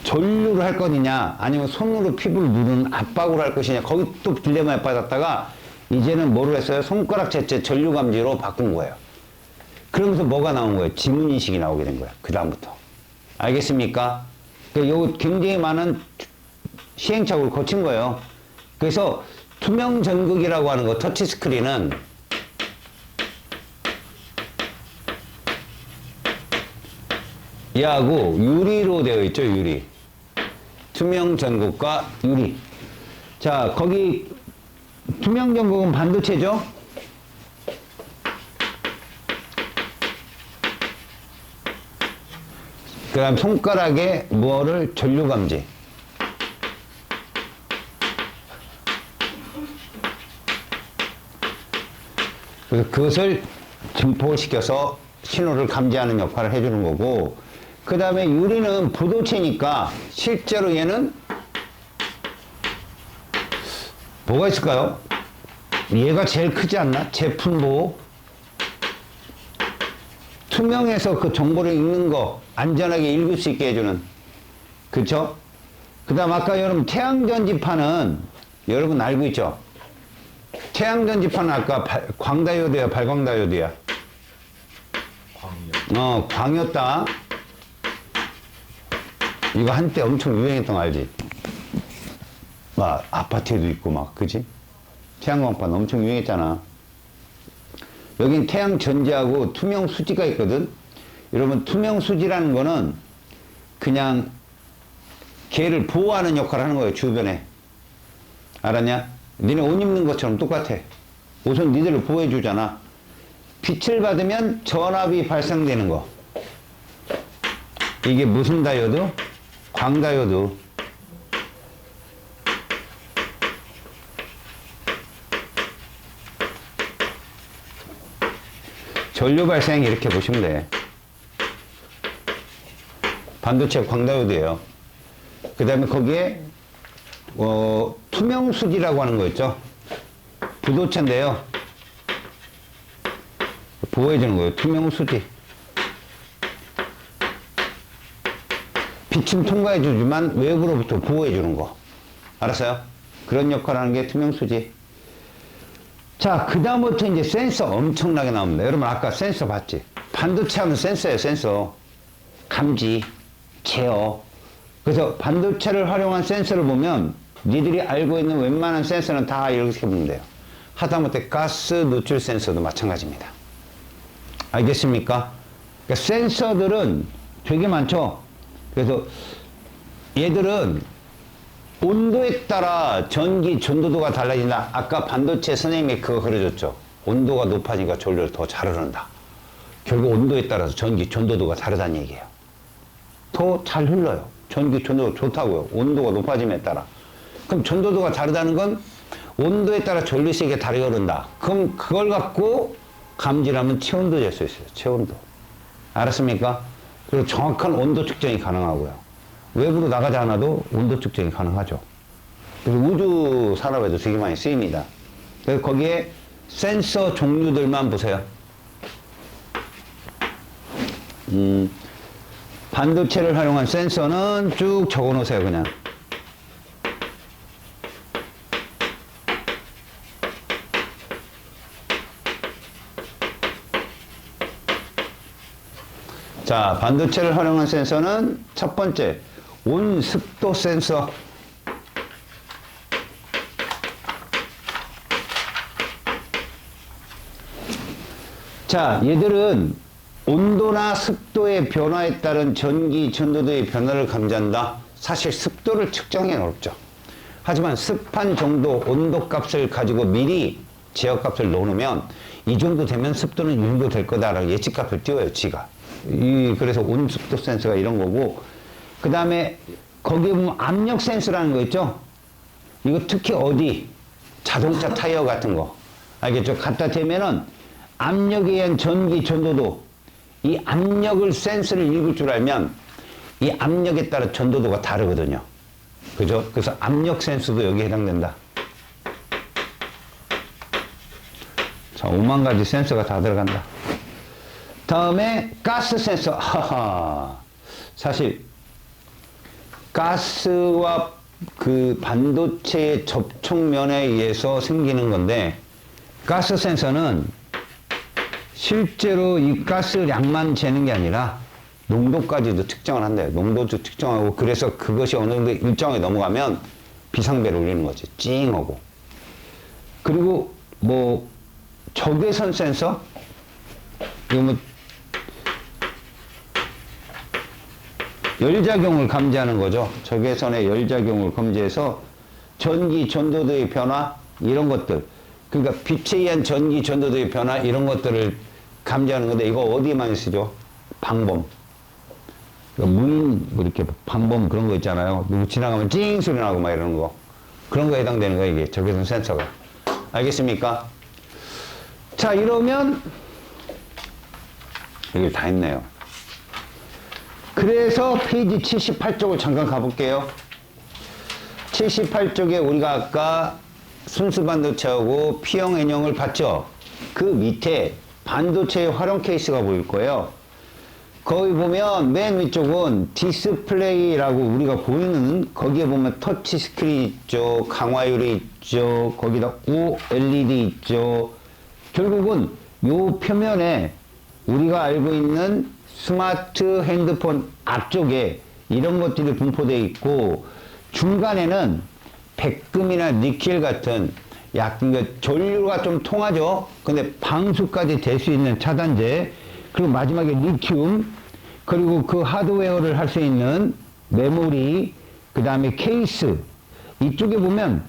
전류를 할 것이냐 아니면 손으로 피부를 누르는 압박으로 할 것이냐 거기 또 딜레마에 빠졌다가 이제는 뭐를 했어요? 손가락 자체 전류 감지로 바꾼 거예요. 그러면서 뭐가 나온 거예요? 지문인식이 나오게 된 거예요. 그 다음부터. 알겠습니까? 요 굉장히 많은 시행착오를 거친 거예요. 그래서 투명 전극이라고 하는 거 터치스크린은 얘하고 유리로 되어 있죠. 유리. 투명 전극과 유리. 자 거기 투명 전극은 반도체죠. 그 다음 손가락에 뭐를 전류 감지. 그래서 그것을 증폭을 시켜서 신호를 감지하는 역할을 해주는 거고, 그 다음에 유리는 부도체니까 실제로 얘는 뭐가 있을까요? 얘가 제일 크지 않나? 제품 보호. 투명해서 그 정보를 읽는 거 안전하게 읽을 수 있게 해주는. 그쵸? 그 다음 아까 여러분 태양전지판은 여러분 알고 있죠? 태양전지판은 아까 광다이오드야 발광다이오드야? 광이요. 광이었다. 이거 한때 엄청 유행했던 거 알지? 막 아파트에도 있고 막 그지? 태양광판 엄청 유행했잖아. 여긴 태양전지하고 투명수지가 있거든. 여러분 투명수지라는 거는 그냥 걔를 보호하는 역할을 하는 거예요. 주변에. 알았냐? 니네 옷 입는 것처럼 똑같아. 우선 니들을 보호해 주잖아. 빛을 받으면 전압이 발생되는 거. 이게 무슨 다이오드? 광다이오드. 전류 발생 이렇게 보시면 돼. 반도체 광다이오드예요. 그 다음에 거기에 투명수지라고 하는 거 있죠. 부도체인데요. 보호해주는 거예요. 투명수지. 빛은 통과해 주지만 외부로부터 보호해 주는 거. 알았어요? 그런 역할을 하는 게 투명수지. 자, 그 다음부터 이제 센서 엄청나게 나옵니다. 여러분 아까 센서 봤지? 반도체 하면 센서예요, 센서. 감지, 제어. 그래서 반도체를 활용한 센서를 보면 니들이 알고 있는 웬만한 센서는 다 이렇게 보면 돼요. 하다못해 가스 노출 센서도 마찬가지입니다. 알겠습니까? 그러니까 센서들은 되게 많죠. 그래서 얘들은 온도에 따라 전기 전도도가 달라진다. 아까 반도체 선생님이 그거 그려줬죠. 온도가 높아지니까 전류를 더 잘 흐른다. 결국 온도에 따라서 전기 전도도가 다르다는 얘기예요. 더 잘 흘러요. 전기 전도도가 좋다고요. 온도가 높아짐에 따라. 그럼 전도도가 다르다는 건 온도에 따라 전류색이 다르게 흐른다. 그럼 그걸 갖고 감지하면 체온도 잴 수 있어요. 체온도. 알았습니까? 그리고 정확한 온도 측정이 가능하고요. 외부로 나가지 않아도 온도 측정이 가능하죠. 그래서 우주 산업에도 되게 많이 쓰입니다. 그래서 거기에 센서 종류들만 보세요. 반도체를 활용한 센서는 쭉 적어 놓으세요, 그냥. 자, 반도체를 활용한 센서는 첫 번째, 온습도 센서. 자, 얘들은 온도나 습도의 변화에 따른 전기, 전도도의 변화를 감지한다. 사실 습도를 측정하기는 어렵죠. 하지만 습한 정도, 온도 값을 가지고 미리 제어 값을 넣어놓으면 이 정도 되면 습도는 이 정도 될 거다라고 예측 값을 띄워요, 지가. 그래서 온습도 센서가 이런 거고, 그 다음에 거기에 보면 압력 센서라는 거 있죠? 이거 특히 어디? 자동차 타이어 같은 거. 알겠죠? 갖다 대면은 압력에 의한 전기 전도도, 이 압력을 센서를 읽을 줄 알면 이 압력에 따라 전도도가 다르거든요. 그죠? 그래서 압력 센서도 여기에 해당된다. 자, 5만 가지 센서가 다 들어간다. 다음에 가스 센서. 하하. 사실 가스와 그 반도체의 접촉면에 의해서 생기는 건데, 가스 센서는 실제로 이 가스량만 재는 게 아니라 농도까지도 측정을 한대요. 농도도 측정하고, 그래서 그것이 어느 정도 일정에 넘어가면 비상벨을 울리는 거지. 찡하고. 그리고 뭐 적외선 센서? 이거 뭐 열작용을 감지하는 거죠. 적외선의 열작용을 감지해서 전기 전도도의 변화 이런 것들, 그러니까 빛에 의한 전기 전도도의 변화 이런 것들을 감지하는 건데, 이거 어디에 많이 쓰죠? 방범. 그러니까 무인 뭐 이렇게 방범 그런 거 있잖아요. 누구 지나가면 찡 소리 나고 막 이러는 거, 그런 거에 해당되는 거예요, 이게 적외선 센서가. 알겠습니까? 자, 이러면 이걸 다 했네요. 그래서 페이지 78쪽을 잠깐 가볼게요. 78쪽에 우리가 아까 순수 반도체하고 P형 N형을 봤죠? 그 밑에 반도체의 활용 케이스가 보일 거예요. 거기 보면 맨 위쪽은 디스플레이라고 우리가 보이는, 거기에 보면 터치 스크린 있죠, 강화율이 있죠, 거기다 OLED 있죠. 결국은 요 표면에 우리가 알고 있는 스마트 핸드폰 앞쪽에 이런 것들이 분포되어 있고, 중간에는 백금이나 니켈 같은 약간 전류가 좀 통하죠. 근데 방수까지 될 수 있는 차단제, 그리고 마지막에 리튬, 그리고 그 하드웨어를 할 수 있는 메모리, 그 다음에 케이스. 이쪽에 보면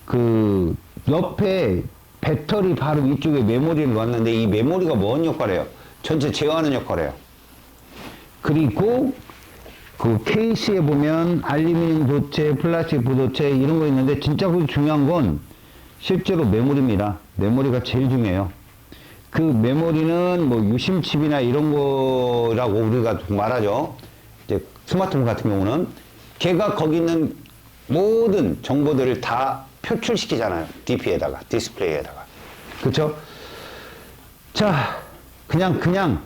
그 옆에 배터리 바로 위쪽에 메모리를 놨는데, 이 메모리가 뭔 역할을 해요? 전체 제어하는 역할을 해요. 그리고 그 케이스에 보면 알루미늄 도체, 플라스틱 부도체 이런 거 있는데, 진짜 그 중요한 건 실제로 메모리입니다. 메모리가 제일 중요해요. 그 메모리는 뭐 유심칩이나 이런 거라고 우리가 말하죠. 이제 스마트폰 같은 경우는 걔가 거기 있는 모든 정보들을 다 표출시키잖아요. DP에다가, 디스플레이에다가. 그쵸? 자, 그냥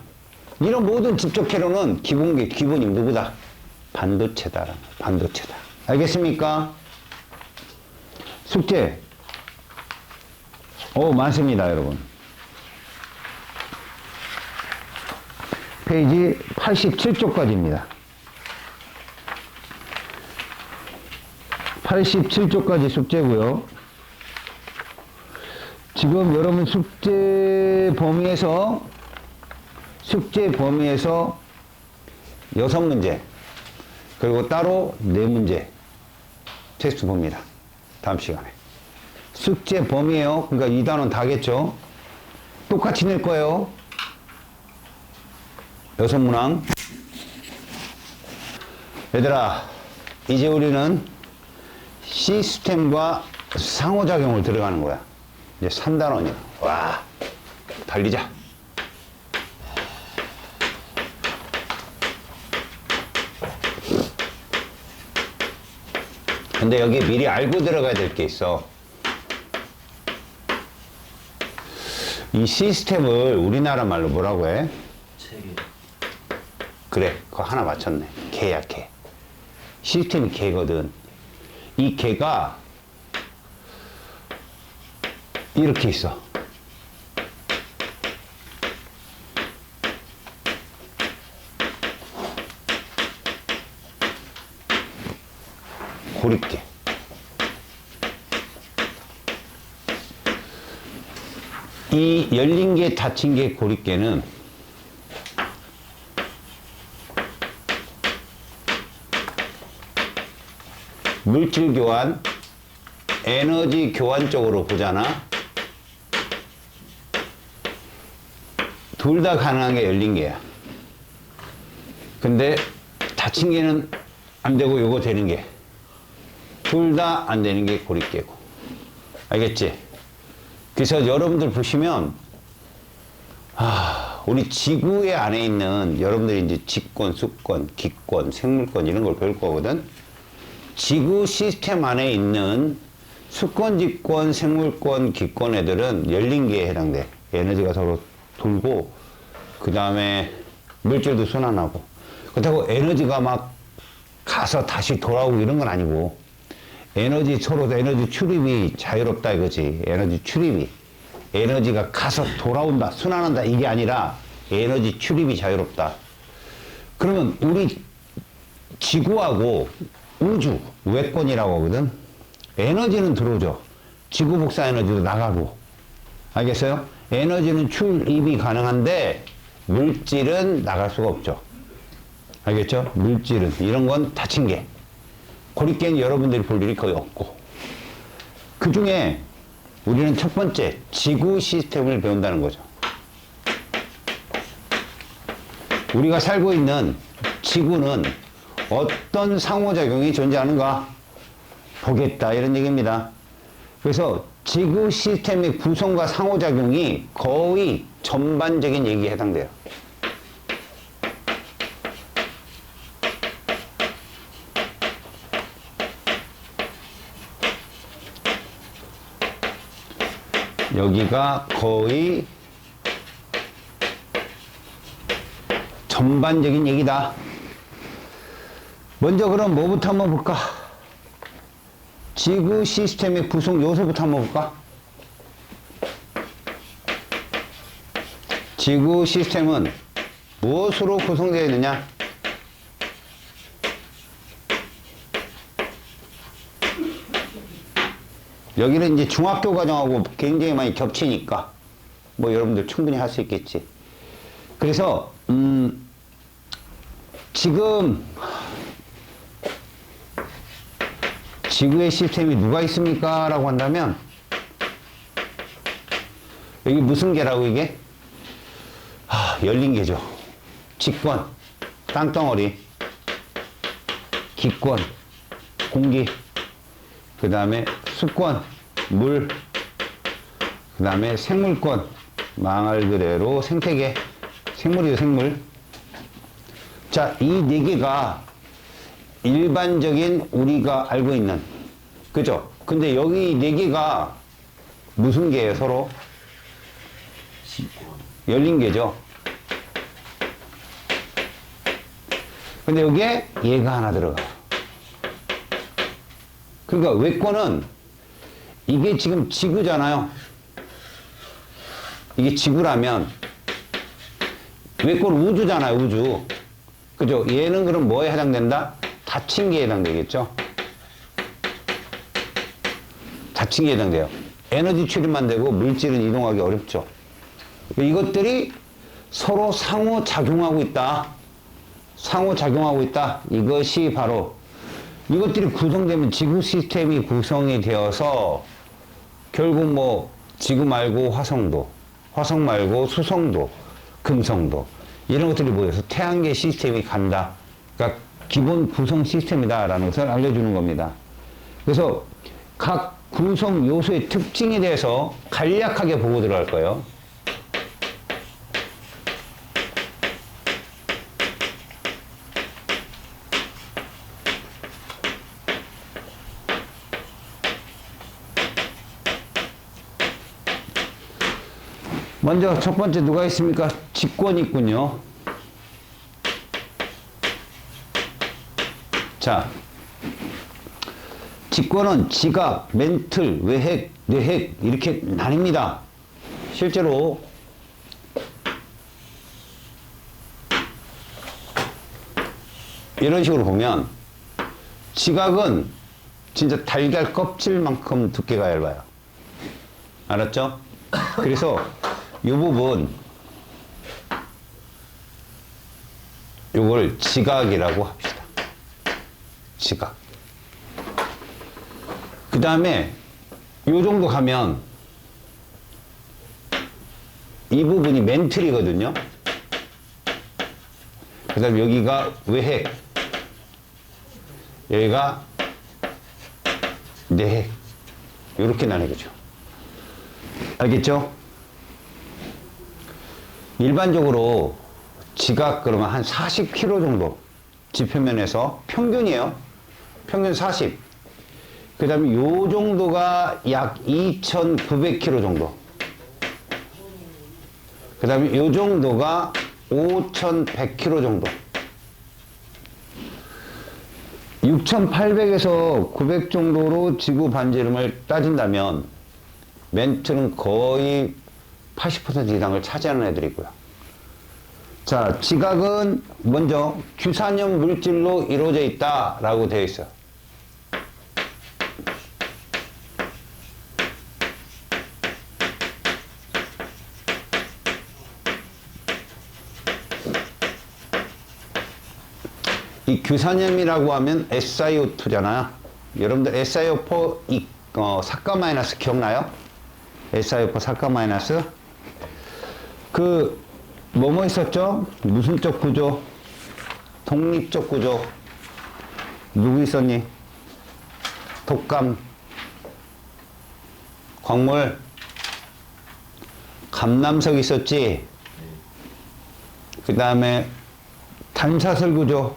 이런 모든 집적 회로는 기본이 누구다? 반도체다. 반도체다. 알겠습니까? 숙제. 많습니다, 여러분. 페이지 87쪽까지입니다. 87쪽까지 숙제고요. 지금 여러분 숙제 범위에서 6문제 그리고 따로 4문제 테스트 봅니다. 다음 시간에. 숙제 범위에요. 그러니까 이 단원 다겠죠. 똑같이 낼 거예요. 6문항. 얘들아, 이제 우리는 시스템과 상호작용을 들어가는 거야. 이제 3단원이야. 와, 달리자. 근데 여기 미리 알고 들어가야 될 게 있어. 이 시스템을 우리나라 말로 뭐라고 해? 체계. 그래, 그거 하나 맞췄네. 개야, 개. 시스템이 개거든. 이 개가 이렇게 있어. 고립개. 이 열린 개, 닫힌 개, 고립개는 물질 교환, 에너지 교환 쪽으로 보잖아. 둘 다 가능한 게 열린 개야. 근데 닫힌 개는 안 되고 요거 되는 게. 둘 다 안 되는 게 고립개고. 알겠지? 그래서 여러분들 보시면, 우리 지구의 안에 있는 여러분들이 이제 직권, 수권, 기권, 생물권 이런 걸 배울 거거든? 지구 시스템 안에 있는 수권, 직권, 생물권, 기권 애들은 열린 개에 해당돼. 에너지가 서로 돌고, 그 다음에 물질도 순환하고. 그렇다고 에너지가 막 가서 다시 돌아오고 이런 건 아니고, 에너지 서로 에너지 출입이 자유롭다 이거지. 에너지 출입이. 에너지가 가서 돌아온다, 순환한다 이게 아니라 에너지 출입이 자유롭다. 그러면 우리 지구하고 우주, 외권이라고 하거든. 에너지는 들어오죠. 지구 복사 에너지도 나가고. 알겠어요? 에너지는 출입이 가능한데 물질은 나갈 수가 없죠. 알겠죠? 물질은. 이런 건 닫힌 게. 고립개는 여러분들이 볼 일이 거의 없고. 그 중에 우리는 첫 번째, 지구 시스템을 배운다는 거죠. 우리가 살고 있는 지구는 어떤 상호작용이 존재하는가 보겠다 이런 얘기입니다. 그래서 지구 시스템의 구성과 상호작용이 거의 전반적인 얘기에 해당돼요. 여기가 거의 전반적인 얘기다. 먼저 그럼 뭐부터 한번 볼까? 지구 시스템의 구성 요소부터 한번 볼까? 지구 시스템은 무엇으로 구성되어 있느냐? 여기는 이제 중학교 과정하고 굉장히 많이 겹치니까 뭐 여러분들 충분히 할 수 있겠지. 그래서 지금 지구의 시스템이 누가 있습니까? 라고 한다면 여기 무슨 개라고 이게? 열린 개죠. 직권, 땅덩어리, 기권, 공기, 그 다음에 수권, 물, 그 다음에 생물권, 말 그대로 생태계, 생물이죠, 생물. 자, 이 네 개가 일반적인 우리가 알고 있는, 그죠? 근데 여기 네 개가 무슨 개예요, 서로? 열린 개죠. 근데 여기에 얘가 하나 들어가요. 그러니까 외권은 이게 지금 지구잖아요. 이게 지구라면 외권 우주잖아요, 우주. 그죠? 얘는 그럼 뭐에 해당된다? 닫힌 게 해당되겠죠? 닫힌 게 해당돼요. 에너지 출입만 되고 물질은 이동하기 어렵죠. 이것들이 서로 상호작용하고 있다. 상호작용하고 있다. 이것이 바로 이것들이 구성되면 지구 시스템이 구성이 되어서 결국 뭐 지구 말고 화성도, 화성 말고 수성도, 금성도 이런 것들이 모여서 태양계 시스템이 간다. 그러니까 기본 구성 시스템이다라는 것을 알려주는 겁니다. 그래서 각 구성 요소의 특징에 대해서 간략하게 보고 들어갈 거예요. 먼저 첫 번째 누가 있습니까? 직권이 있군요. 자, 직권은 지각, 멘틀, 외핵, 내핵 이렇게 나뉩니다. 실제로 이런 식으로 보면 지각은 진짜 달걀 껍질만큼 두께가 얇아요. 알았죠? 그래서 이 부분 요걸 지각이라고 합시다. 지각. 그 다음에 요 정도 가면 이 부분이 멘틀이거든요. 그 다음에 여기가 외핵, 여기가 내핵. 요렇게 나뉘겠죠. 알겠죠? 일반적으로 지각 그러면 한 40km 정도 지표면에서 평균이에요. 평균 40. 그 다음에 요 정도가 약 2,900km 정도. 그 다음에 요 정도가 5,100km 정도. 6,800에서 900 정도로 지구 반지름을 따진다면 멘트는 거의 80% 이상을 차지하는 애들이고요. 자, 지각은 먼저 규산염 물질로 이루어져 있다라고 되어 있어요. 이 규산염이라고 하면 SiO2잖아요. 여러분들 SiO4 사가 마이너스 기억나요? SiO4 사가 마이너스 그 뭐뭐 있었죠? 무슨적 구조, 독립적 구조. 누구 있었니? 독감, 광물, 감남석 있었지. 그 다음에 탄사슬 구조,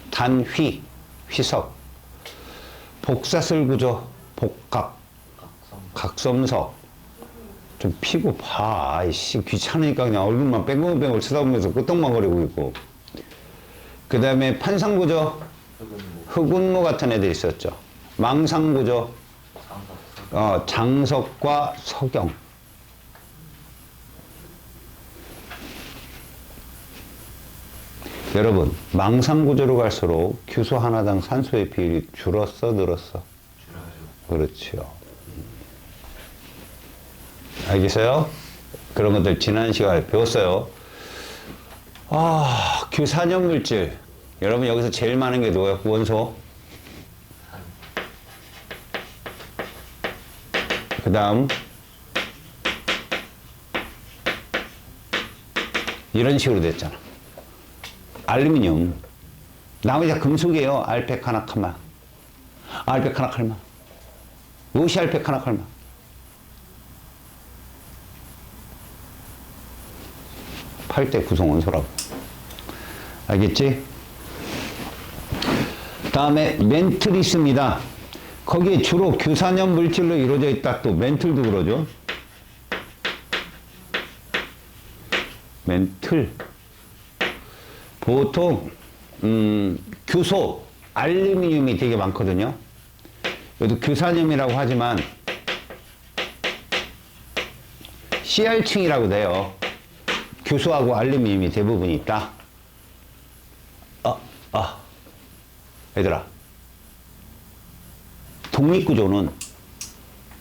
단휘, 휘석, 복사슬 구조, 복각, 각섬석. 좀 피고 봐. 아이씨, 귀찮으니까 그냥 얼굴만 뺑글뺑글 쳐다보면서 끄떡만거리고 있고. 그 다음에 판상구조, 흑운모 같은 애들 있었죠. 망상구조, 장석과 석영. 여러분, 망상구조로 갈수록 규소 하나당 산소의 비율이 줄었어, 늘었어? 그렇죠. 알겠어요? 그런 것들 지난 시간에 배웠어요. 규산염 물질. 여러분 여기서 제일 많은 게 누구예요? 원소. 그 다음 이런 식으로 됐잖아. 알루미늄. 나머지 다 금속이에요. 알페카나칼마. 알페카나칼마. 무엇이 알페카나칼마? 8대 구성 원소라고. 알겠지? 다음에 멘틀이 있습니다. 거기에 주로 규산염 물질로 이루어져 있다. 또 멘틀도 그러죠. 멘틀. 보통 규소, 알루미늄이 되게 많거든요. 여기도 규산염이라고 하지만 CR층이라고 돼요. 규소하고 알루미늄이 대부분 있다. 얘들아. 독립구조는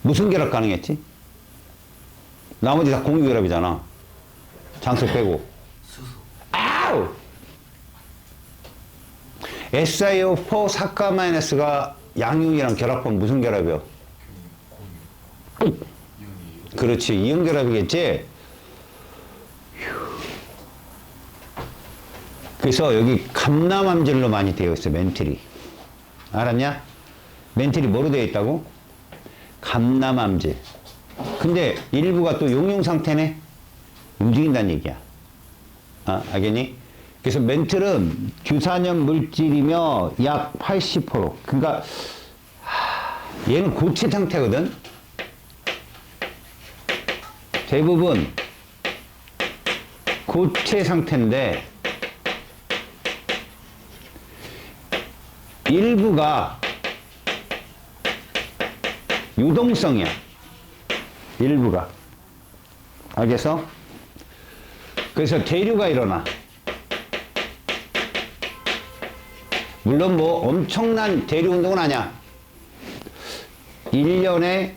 무슨 결합 가능했지? 나머지 다 공유결합이잖아. 장석 빼고. 수소. 아우! SiO4 사카마이너스가 양이온이랑 결합하면 무슨 결합이요? 공유. 이온이. 그렇지, 이온 결합이겠지? 그래서 여기 감남암질로 많이 되어 있어, 멘틸이. 알았냐? 멘틸이 뭐로 되어 있다고? 감남암질. 근데 일부가 또 용융 상태네? 움직인다는 얘기야. 알겠니? 그래서 멘틸은 규산염 물질이며 약 80%. 그러니까 얘는 고체 상태거든? 대부분 고체 상태인데 일부가 유동성이야. 일부가. 알겠어? 그래서 대류가 일어나. 물론 뭐 엄청난 대류 운동은 아니야. 1년에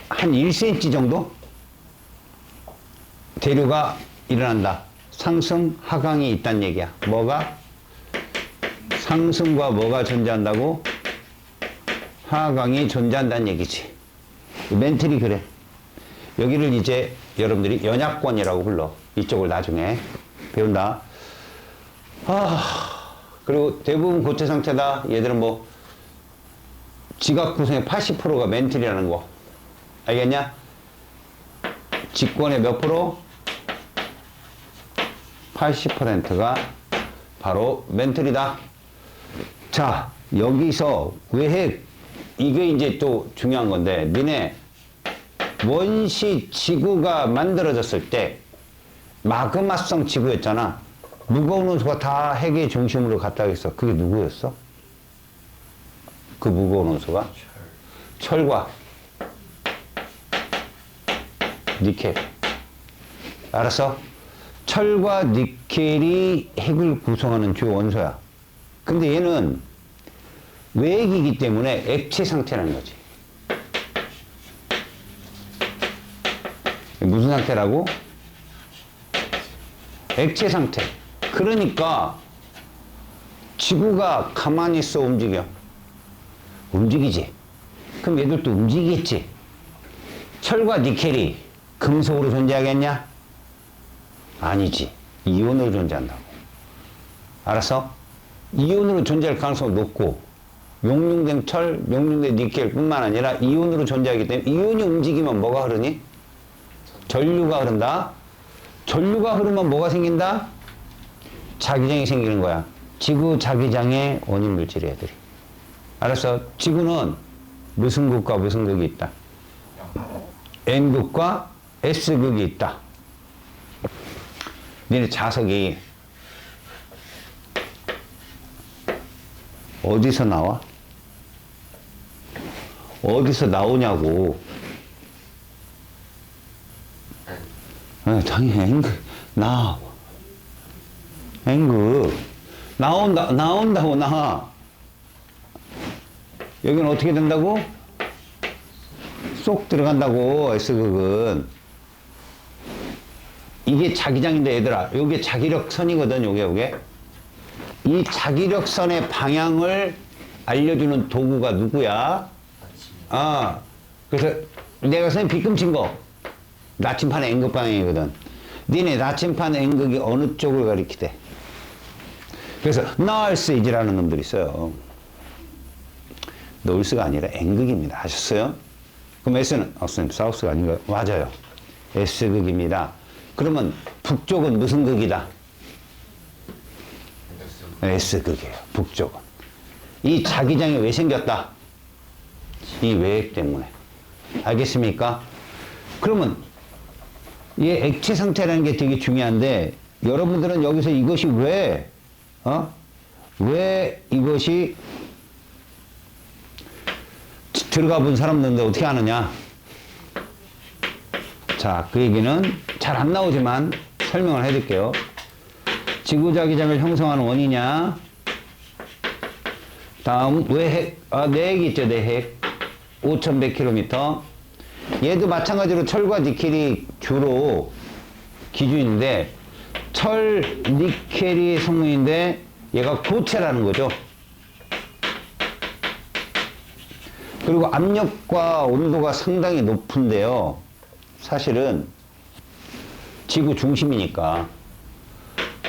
한 1cm 정도 대류가 일어난다. 상승, 하강이 있다는 얘기야. 뭐가? 상승과 뭐가 존재한다고? 하강이 존재한다는 얘기지. 멘틀이 그래. 여기를 이제 여러분들이 연약권이라고 불러. 이쪽을 나중에 배운다. 그리고 대부분 고체 상태다. 얘들은 뭐 지각 구성의 80%가 멘틀이라는 거. 알겠냐? 직권의 몇 프로? 80%가 바로 멘틀이다. 자, 여기서 왜 이게 이제 또 중요한 건데, 니네 원시 지구가 만들어졌을 때 마그마성 지구였잖아. 무거운 원소가 다 핵의 중심으로 갔다 오겠어. 그게 누구였어? 그 무거운 원소가? 철과 니켈. 알았어? 철과 니켈이 핵을 구성하는 주요 원소야. 근데 얘는 외핵이기 때문에 액체 상태라는 거지. 무슨 상태라고? 액체 상태. 그러니까 지구가 가만히 있어 움직여? 움직이지. 그럼 얘들도 움직이겠지. 철과 니켈이 금속으로 존재하겠냐? 아니지. 이온으로 존재한다고. 알았어? 이온으로 존재할 가능성이 높고, 용융된 철, 용융된 니켈 뿐만 아니라 이온으로 존재하기 때문에 이온이 움직이면 뭐가 흐르니? 전류가 흐른다. 전류가 흐르면 뭐가 생긴다? 자기장이 생기는 거야. 지구 자기장의 원인 물질이 애들이. 알았어? 지구는 무슨 극과 무슨 극이 있다? N극과 S극이 있다. 니네 자석이 어디서 나와? 어디서 나오냐고. 당연히 N극 나와. N극 나온다고 나와. 여기는 어떻게 된다고? 쏙 들어간다고. S극은 이게 자기장인데 얘들아, 요게 자기력선이거든. 요게 이 자기력선의 방향을 알려주는 도구가 누구야? 그래서 내가 선생님 빗금친 거 나침판의 N극 방향이거든. 니네 나침판 N극이 어느 쪽을 가리키대? 그래서 널스이지라는 놈들이 있어요. 노을스가 아니라 N극입니다. 아셨어요? 그럼 S는 선생님 사우스가 아닌가요? 맞아요. S극입니다. 그러면 북쪽은 무슨 극이다? S극이에요. 북쪽은. 이 자기장이 왜 생겼다? 이 외핵 때문에. 알겠습니까? 그러면 이 액체 상태라는 게 되게 중요한데 여러분들은 여기서 이것이 왜 이것이 들어가 본 사람들인데 어떻게 아느냐? 자, 그 얘기는 잘 안 나오지만 설명을 해드릴게요. 지구자기장을 형성하는 원이냐? 다음, 외핵, 내핵 있죠, 내핵. 5,100km. 얘도 마찬가지로 철과 니켈이 주로 기준인데, 철, 니켈이 성분인데, 얘가 고체라는 거죠. 그리고 압력과 온도가 상당히 높은데요. 사실은 지구 중심이니까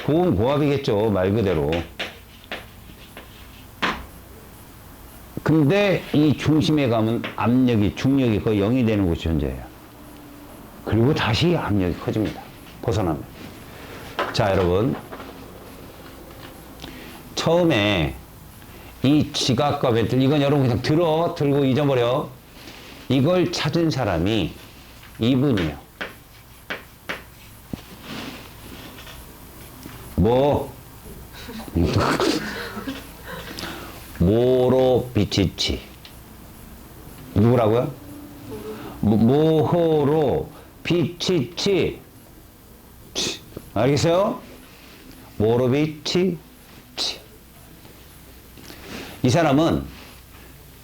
고온 고압이겠죠, 말 그대로. 근데 이 중심에 가면 압력이, 중력이 거의 0이 되는 곳이 존재해요. 그리고 다시 압력이 커집니다. 벗어나면. 자, 여러분. 처음에 이 지각과 멘틀, 이건 여러분 그냥 들고 잊어버려. 이걸 찾은 사람이 이분이에요. 모로비치치. 누구라고요? 모호로 비치치. 알겠어요? 모로비치치. 이 사람은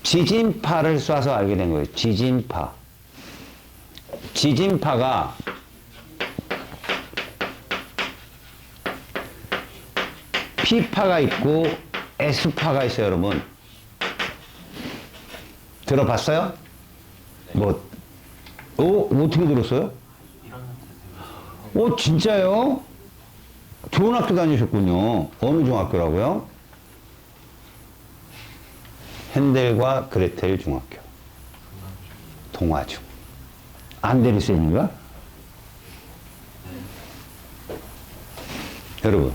지진파를 쏴서 알게 된 거예요. 지진파. 지진파가 P파가 있고 S파가 있어요, 여러분. 들어봤어요? 어떻게 들었어요? 진짜요? 좋은 학교 다니셨군요. 어느 중학교라고요? 핸델과 그레텔 중학교. 동아중. 안데르센인가? 여러분,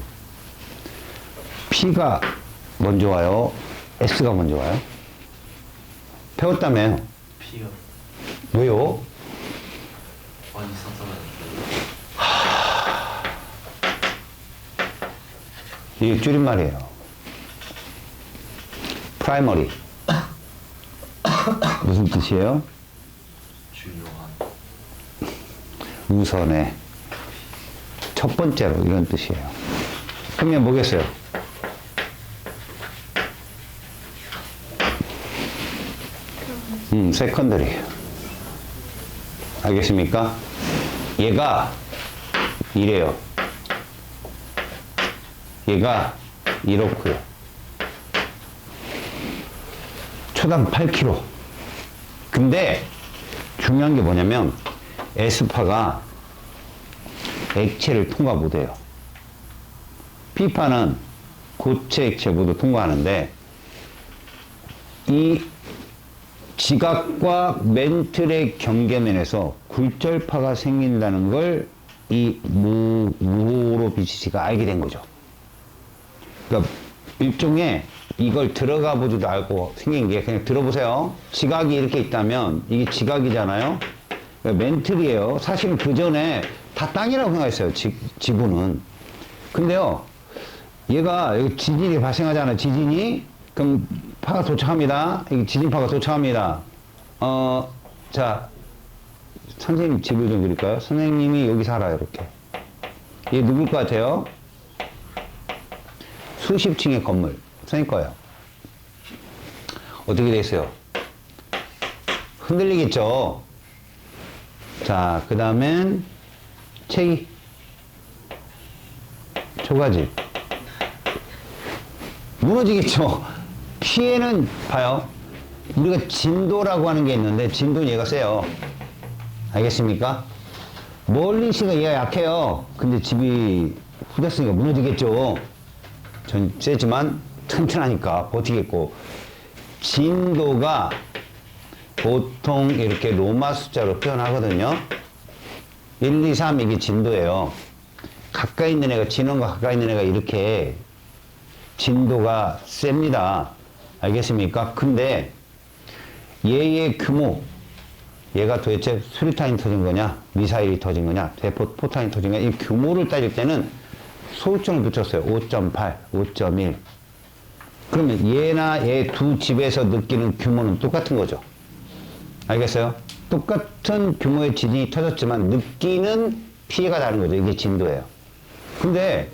P가 먼저 와요? S가 먼저 와요? 배웠다며요? P가 왜요? 많이 썼잖아요. 이게 줄임말이에요. 프라이머리. 무슨 뜻이에요? 중요한. 우선에. 첫 번째로, 이런 뜻이에요. 그러면 뭐겠어요? 세컨더리. 알겠습니까? 얘가 이래요. 얘가 이렇고요. 초당 8kg. 근데 중요한 게 뭐냐면 S파가 액체를 통과 못해요. P파는 고체, 액체 모두 통과하는데 이 지각과 멘틀의 경계면에서 굴절파가 생긴다는 걸 이 무호로비치치가 알게 된 거죠. 그러니까 일종의 이걸 들어가 보지도 않고 생긴 게 그냥 들어보세요. 지각이 이렇게 있다면 이게 지각이잖아요. 그러니까 멘틀이에요. 사실은 그 전에 다 땅이라고 생각했어요. 지구는. 근데요, 얘가 여기 지진이 발생하잖아요. 지진이. 그럼 파가 도착합니다. 여기 지진파가 도착합니다. 자, 선생님 집을 좀 그릴까요? 선생님이 여기 살아요. 이렇게. 얘 누굴 것 같아요? 수십 층의 건물. 선생님 거예요. 어떻게 돼 있어요? 흔들리겠죠? 자, 그 다음엔 책이. 초가집. 무너지겠죠? 피해는 봐요. 우리가 진도라고 하는 게 있는데 진도는 얘가 세요. 알겠습니까? 멀리 있으니까 얘가 약해요. 근데 집이 후졌으니까 무너지겠죠. 전 세지만 튼튼하니까 버티겠고. 진도가 보통 이렇게 로마 숫자로 표현하거든요. 1, 2, 3 이게 진도예요. 가까이 있는 애가 진원과 가까이 있는 애가 이렇게 진도가 셉니다. 알겠습니까? 근데 얘의 규모, 얘가 도대체 수류탄이 터진 거냐, 미사일이 터진 거냐, 대포탄이 터진 거냐, 이 규모를 따질 때는 소수점을 붙였어요. 5.8, 5.1. 그러면 얘나 얘 두 집에서 느끼는 규모는 똑같은 거죠. 알겠어요? 똑같은 규모의 지진이 터졌지만 느끼는 피해가 다른 거죠. 이게 진도예요. 근데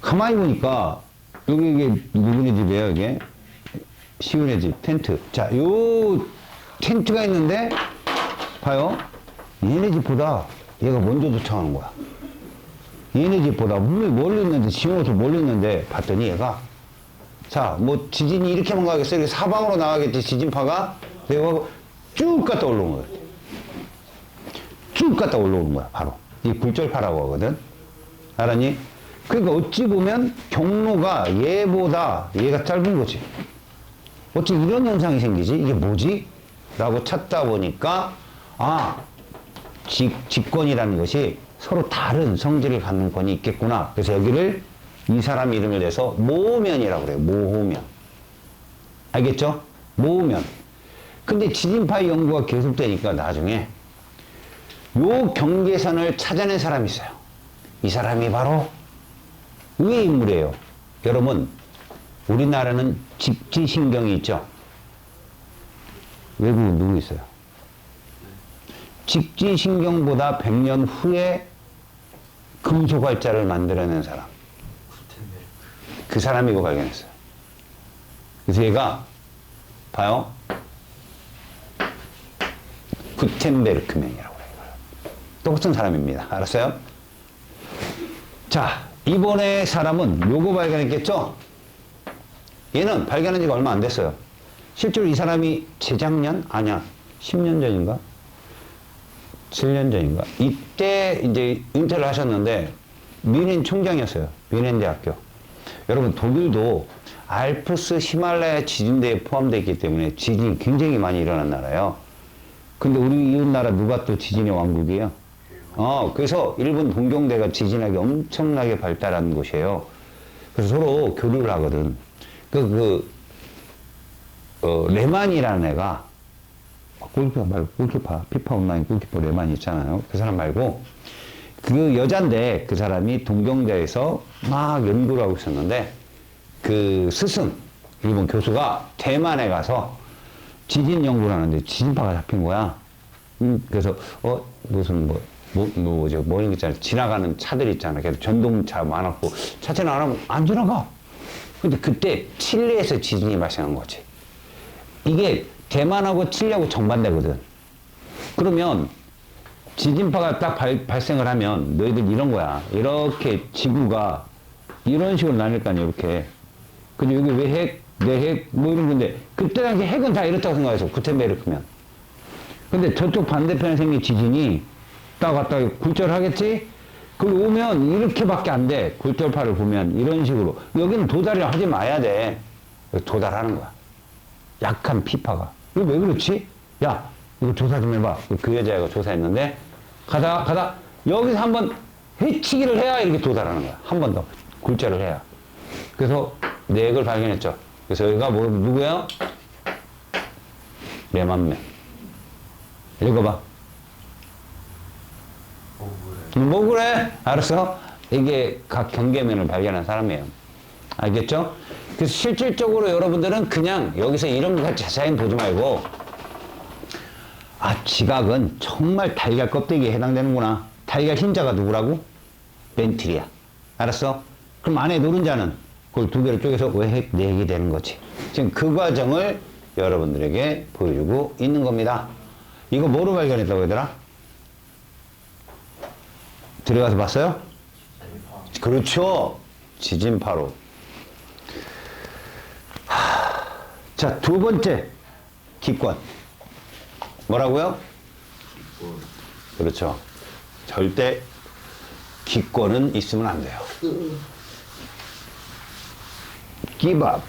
가만히 보니까 여기 이게 누구네 집이에요, 이게? 시윤의 집, 텐트. 자, 요 텐트가 있는데 봐요. 얘네 집보다 얘가 먼저 도착하는 거야. 얘네 집보다 분명히 멀리 있는데, 지원에서 멀리 있는데 봤더니 얘가 자, 뭐 지진이 이렇게만 가겠어? 이렇게 사방으로 나가겠지, 지진파가? 내가 쭉 갔다 올라온 거야. 쭉 갔다 올라오는 거야, 바로. 이게 굴절파라고 하거든. 알았니? 그러니까 어찌 보면 경로가 얘보다 얘가 짧은 거지. 어찌 이런 현상이 생기지? 이게 뭐지? 라고 찾다 보니까, 아, 직권이라는 것이 서로 다른 성질을 갖는 권이 있겠구나. 그래서 여기를 이 사람 이름을 내서 모호면이라고 그래요. 모호면. 알겠죠? 모호면. 근데 지진파의 연구가 계속되니까 나중에 요 경계선을 찾아낸 사람이 있어요. 이 사람이 바로 의의 인물이에요. 여러분, 우리나라는 직지신경이 있죠? 외국은 누구 있어요? 직지신경보다 100년 후에 금속활자를 만들어낸 사람. 그 사람이 이거 발견했어요. 그래서 얘가, 봐요. 구텐베르크맨이라고 해요. 똑같은 사람입니다. 알았어요? 자, 이번에 사람은 요거 발견했겠죠? 얘는 발견한 지가 얼마 안 됐어요. 실제로 이 사람이 재작년? 아니야. 10년 전인가? 7년 전인가? 이때 이제 은퇴를 하셨는데, 뮌헨 총장이었어요. 뮌헨 대학교. 여러분, 독일도 알프스 히말라야 지진대에 포함되어 있기 때문에 지진이 굉장히 많이 일어난 나라예요. 근데 우리 이웃 나라 누가 또 지진의 왕국이에요? 그래서 일본 동경대가 지진학이 엄청나게 발달한 곳이에요. 그래서 서로 교류를 하거든. 레만이라는 애가, 골키퍼 말고, 골키퍼, 피파 온라인 골키퍼 레만 있잖아요. 그 사람 말고, 그 여잔데, 그 사람이 동경대에서 막 연구를 하고 있었는데, 그 스승, 일본 교수가 대만에 가서 지진 연구를 하는데 지진파가 잡힌 거야. 그래서, 무슨 뭐 이런 거 있잖아. 지나가는 차들 있잖아. 그래서 전동차 많았고, 차체는 안 하면 안 지나가. 근데 그때 칠레에서 지진이 발생한 거지. 이게 대만하고 칠레하고 정반대거든. 그러면 지진파가 딱 발생을 하면 너희들 이런 거야. 이렇게 지구가 이런 식으로 나뉠 거 아니야, 이렇게. 근데 여기 왜 핵, 내 핵, 뭐 이런 건데, 그때 당시 핵은 다 이렇다고 생각해서, 구텐베르크면. 근데 저쪽 반대편에 생긴 지진이 딱 왔다 굴절하겠지? 그리고 오면 이렇게밖에 안 돼. 굴절파를 보면 이런 식으로. 여기는 도달을 하지 마야 돼. 도달하는 거야. 약한 피파가. 이거 왜 그렇지? 야, 이거 조사 좀 해봐. 그 여자애가 조사했는데, 가다, 여기서 한번 해치기를 해야 이렇게 도달하는 거야. 한 번 더. 굴절을 해야. 그래서 네 핵을 발견했죠. 그래서 여기가 누구예요? 레만면. 읽어봐. 뭐 그래? 알았어? 이게 각 경계면을 발견한 사람이에요. 알겠죠? 그래서 실질적으로 여러분들은 그냥 여기서 이런 거 자세히 보지 말고, 지각은 정말 달걀 껍데기에 해당되는구나. 달걀 흰자가 누구라고? 벤트리야. 알았어? 그럼 안에 노른자는 그걸 두 개를 쪼개서 왜 네 핵이 되는 거지. 지금 그 과정을 여러분들에게 보여주고 있는 겁니다. 이거 뭐로 발견했다고 얘들아? 들어가서 봤어요? 그렇죠. 지진파로. 자, 두 번째 기권. 뭐라고요? 그렇죠. 절대 기권은 있으면 안 돼요. give up.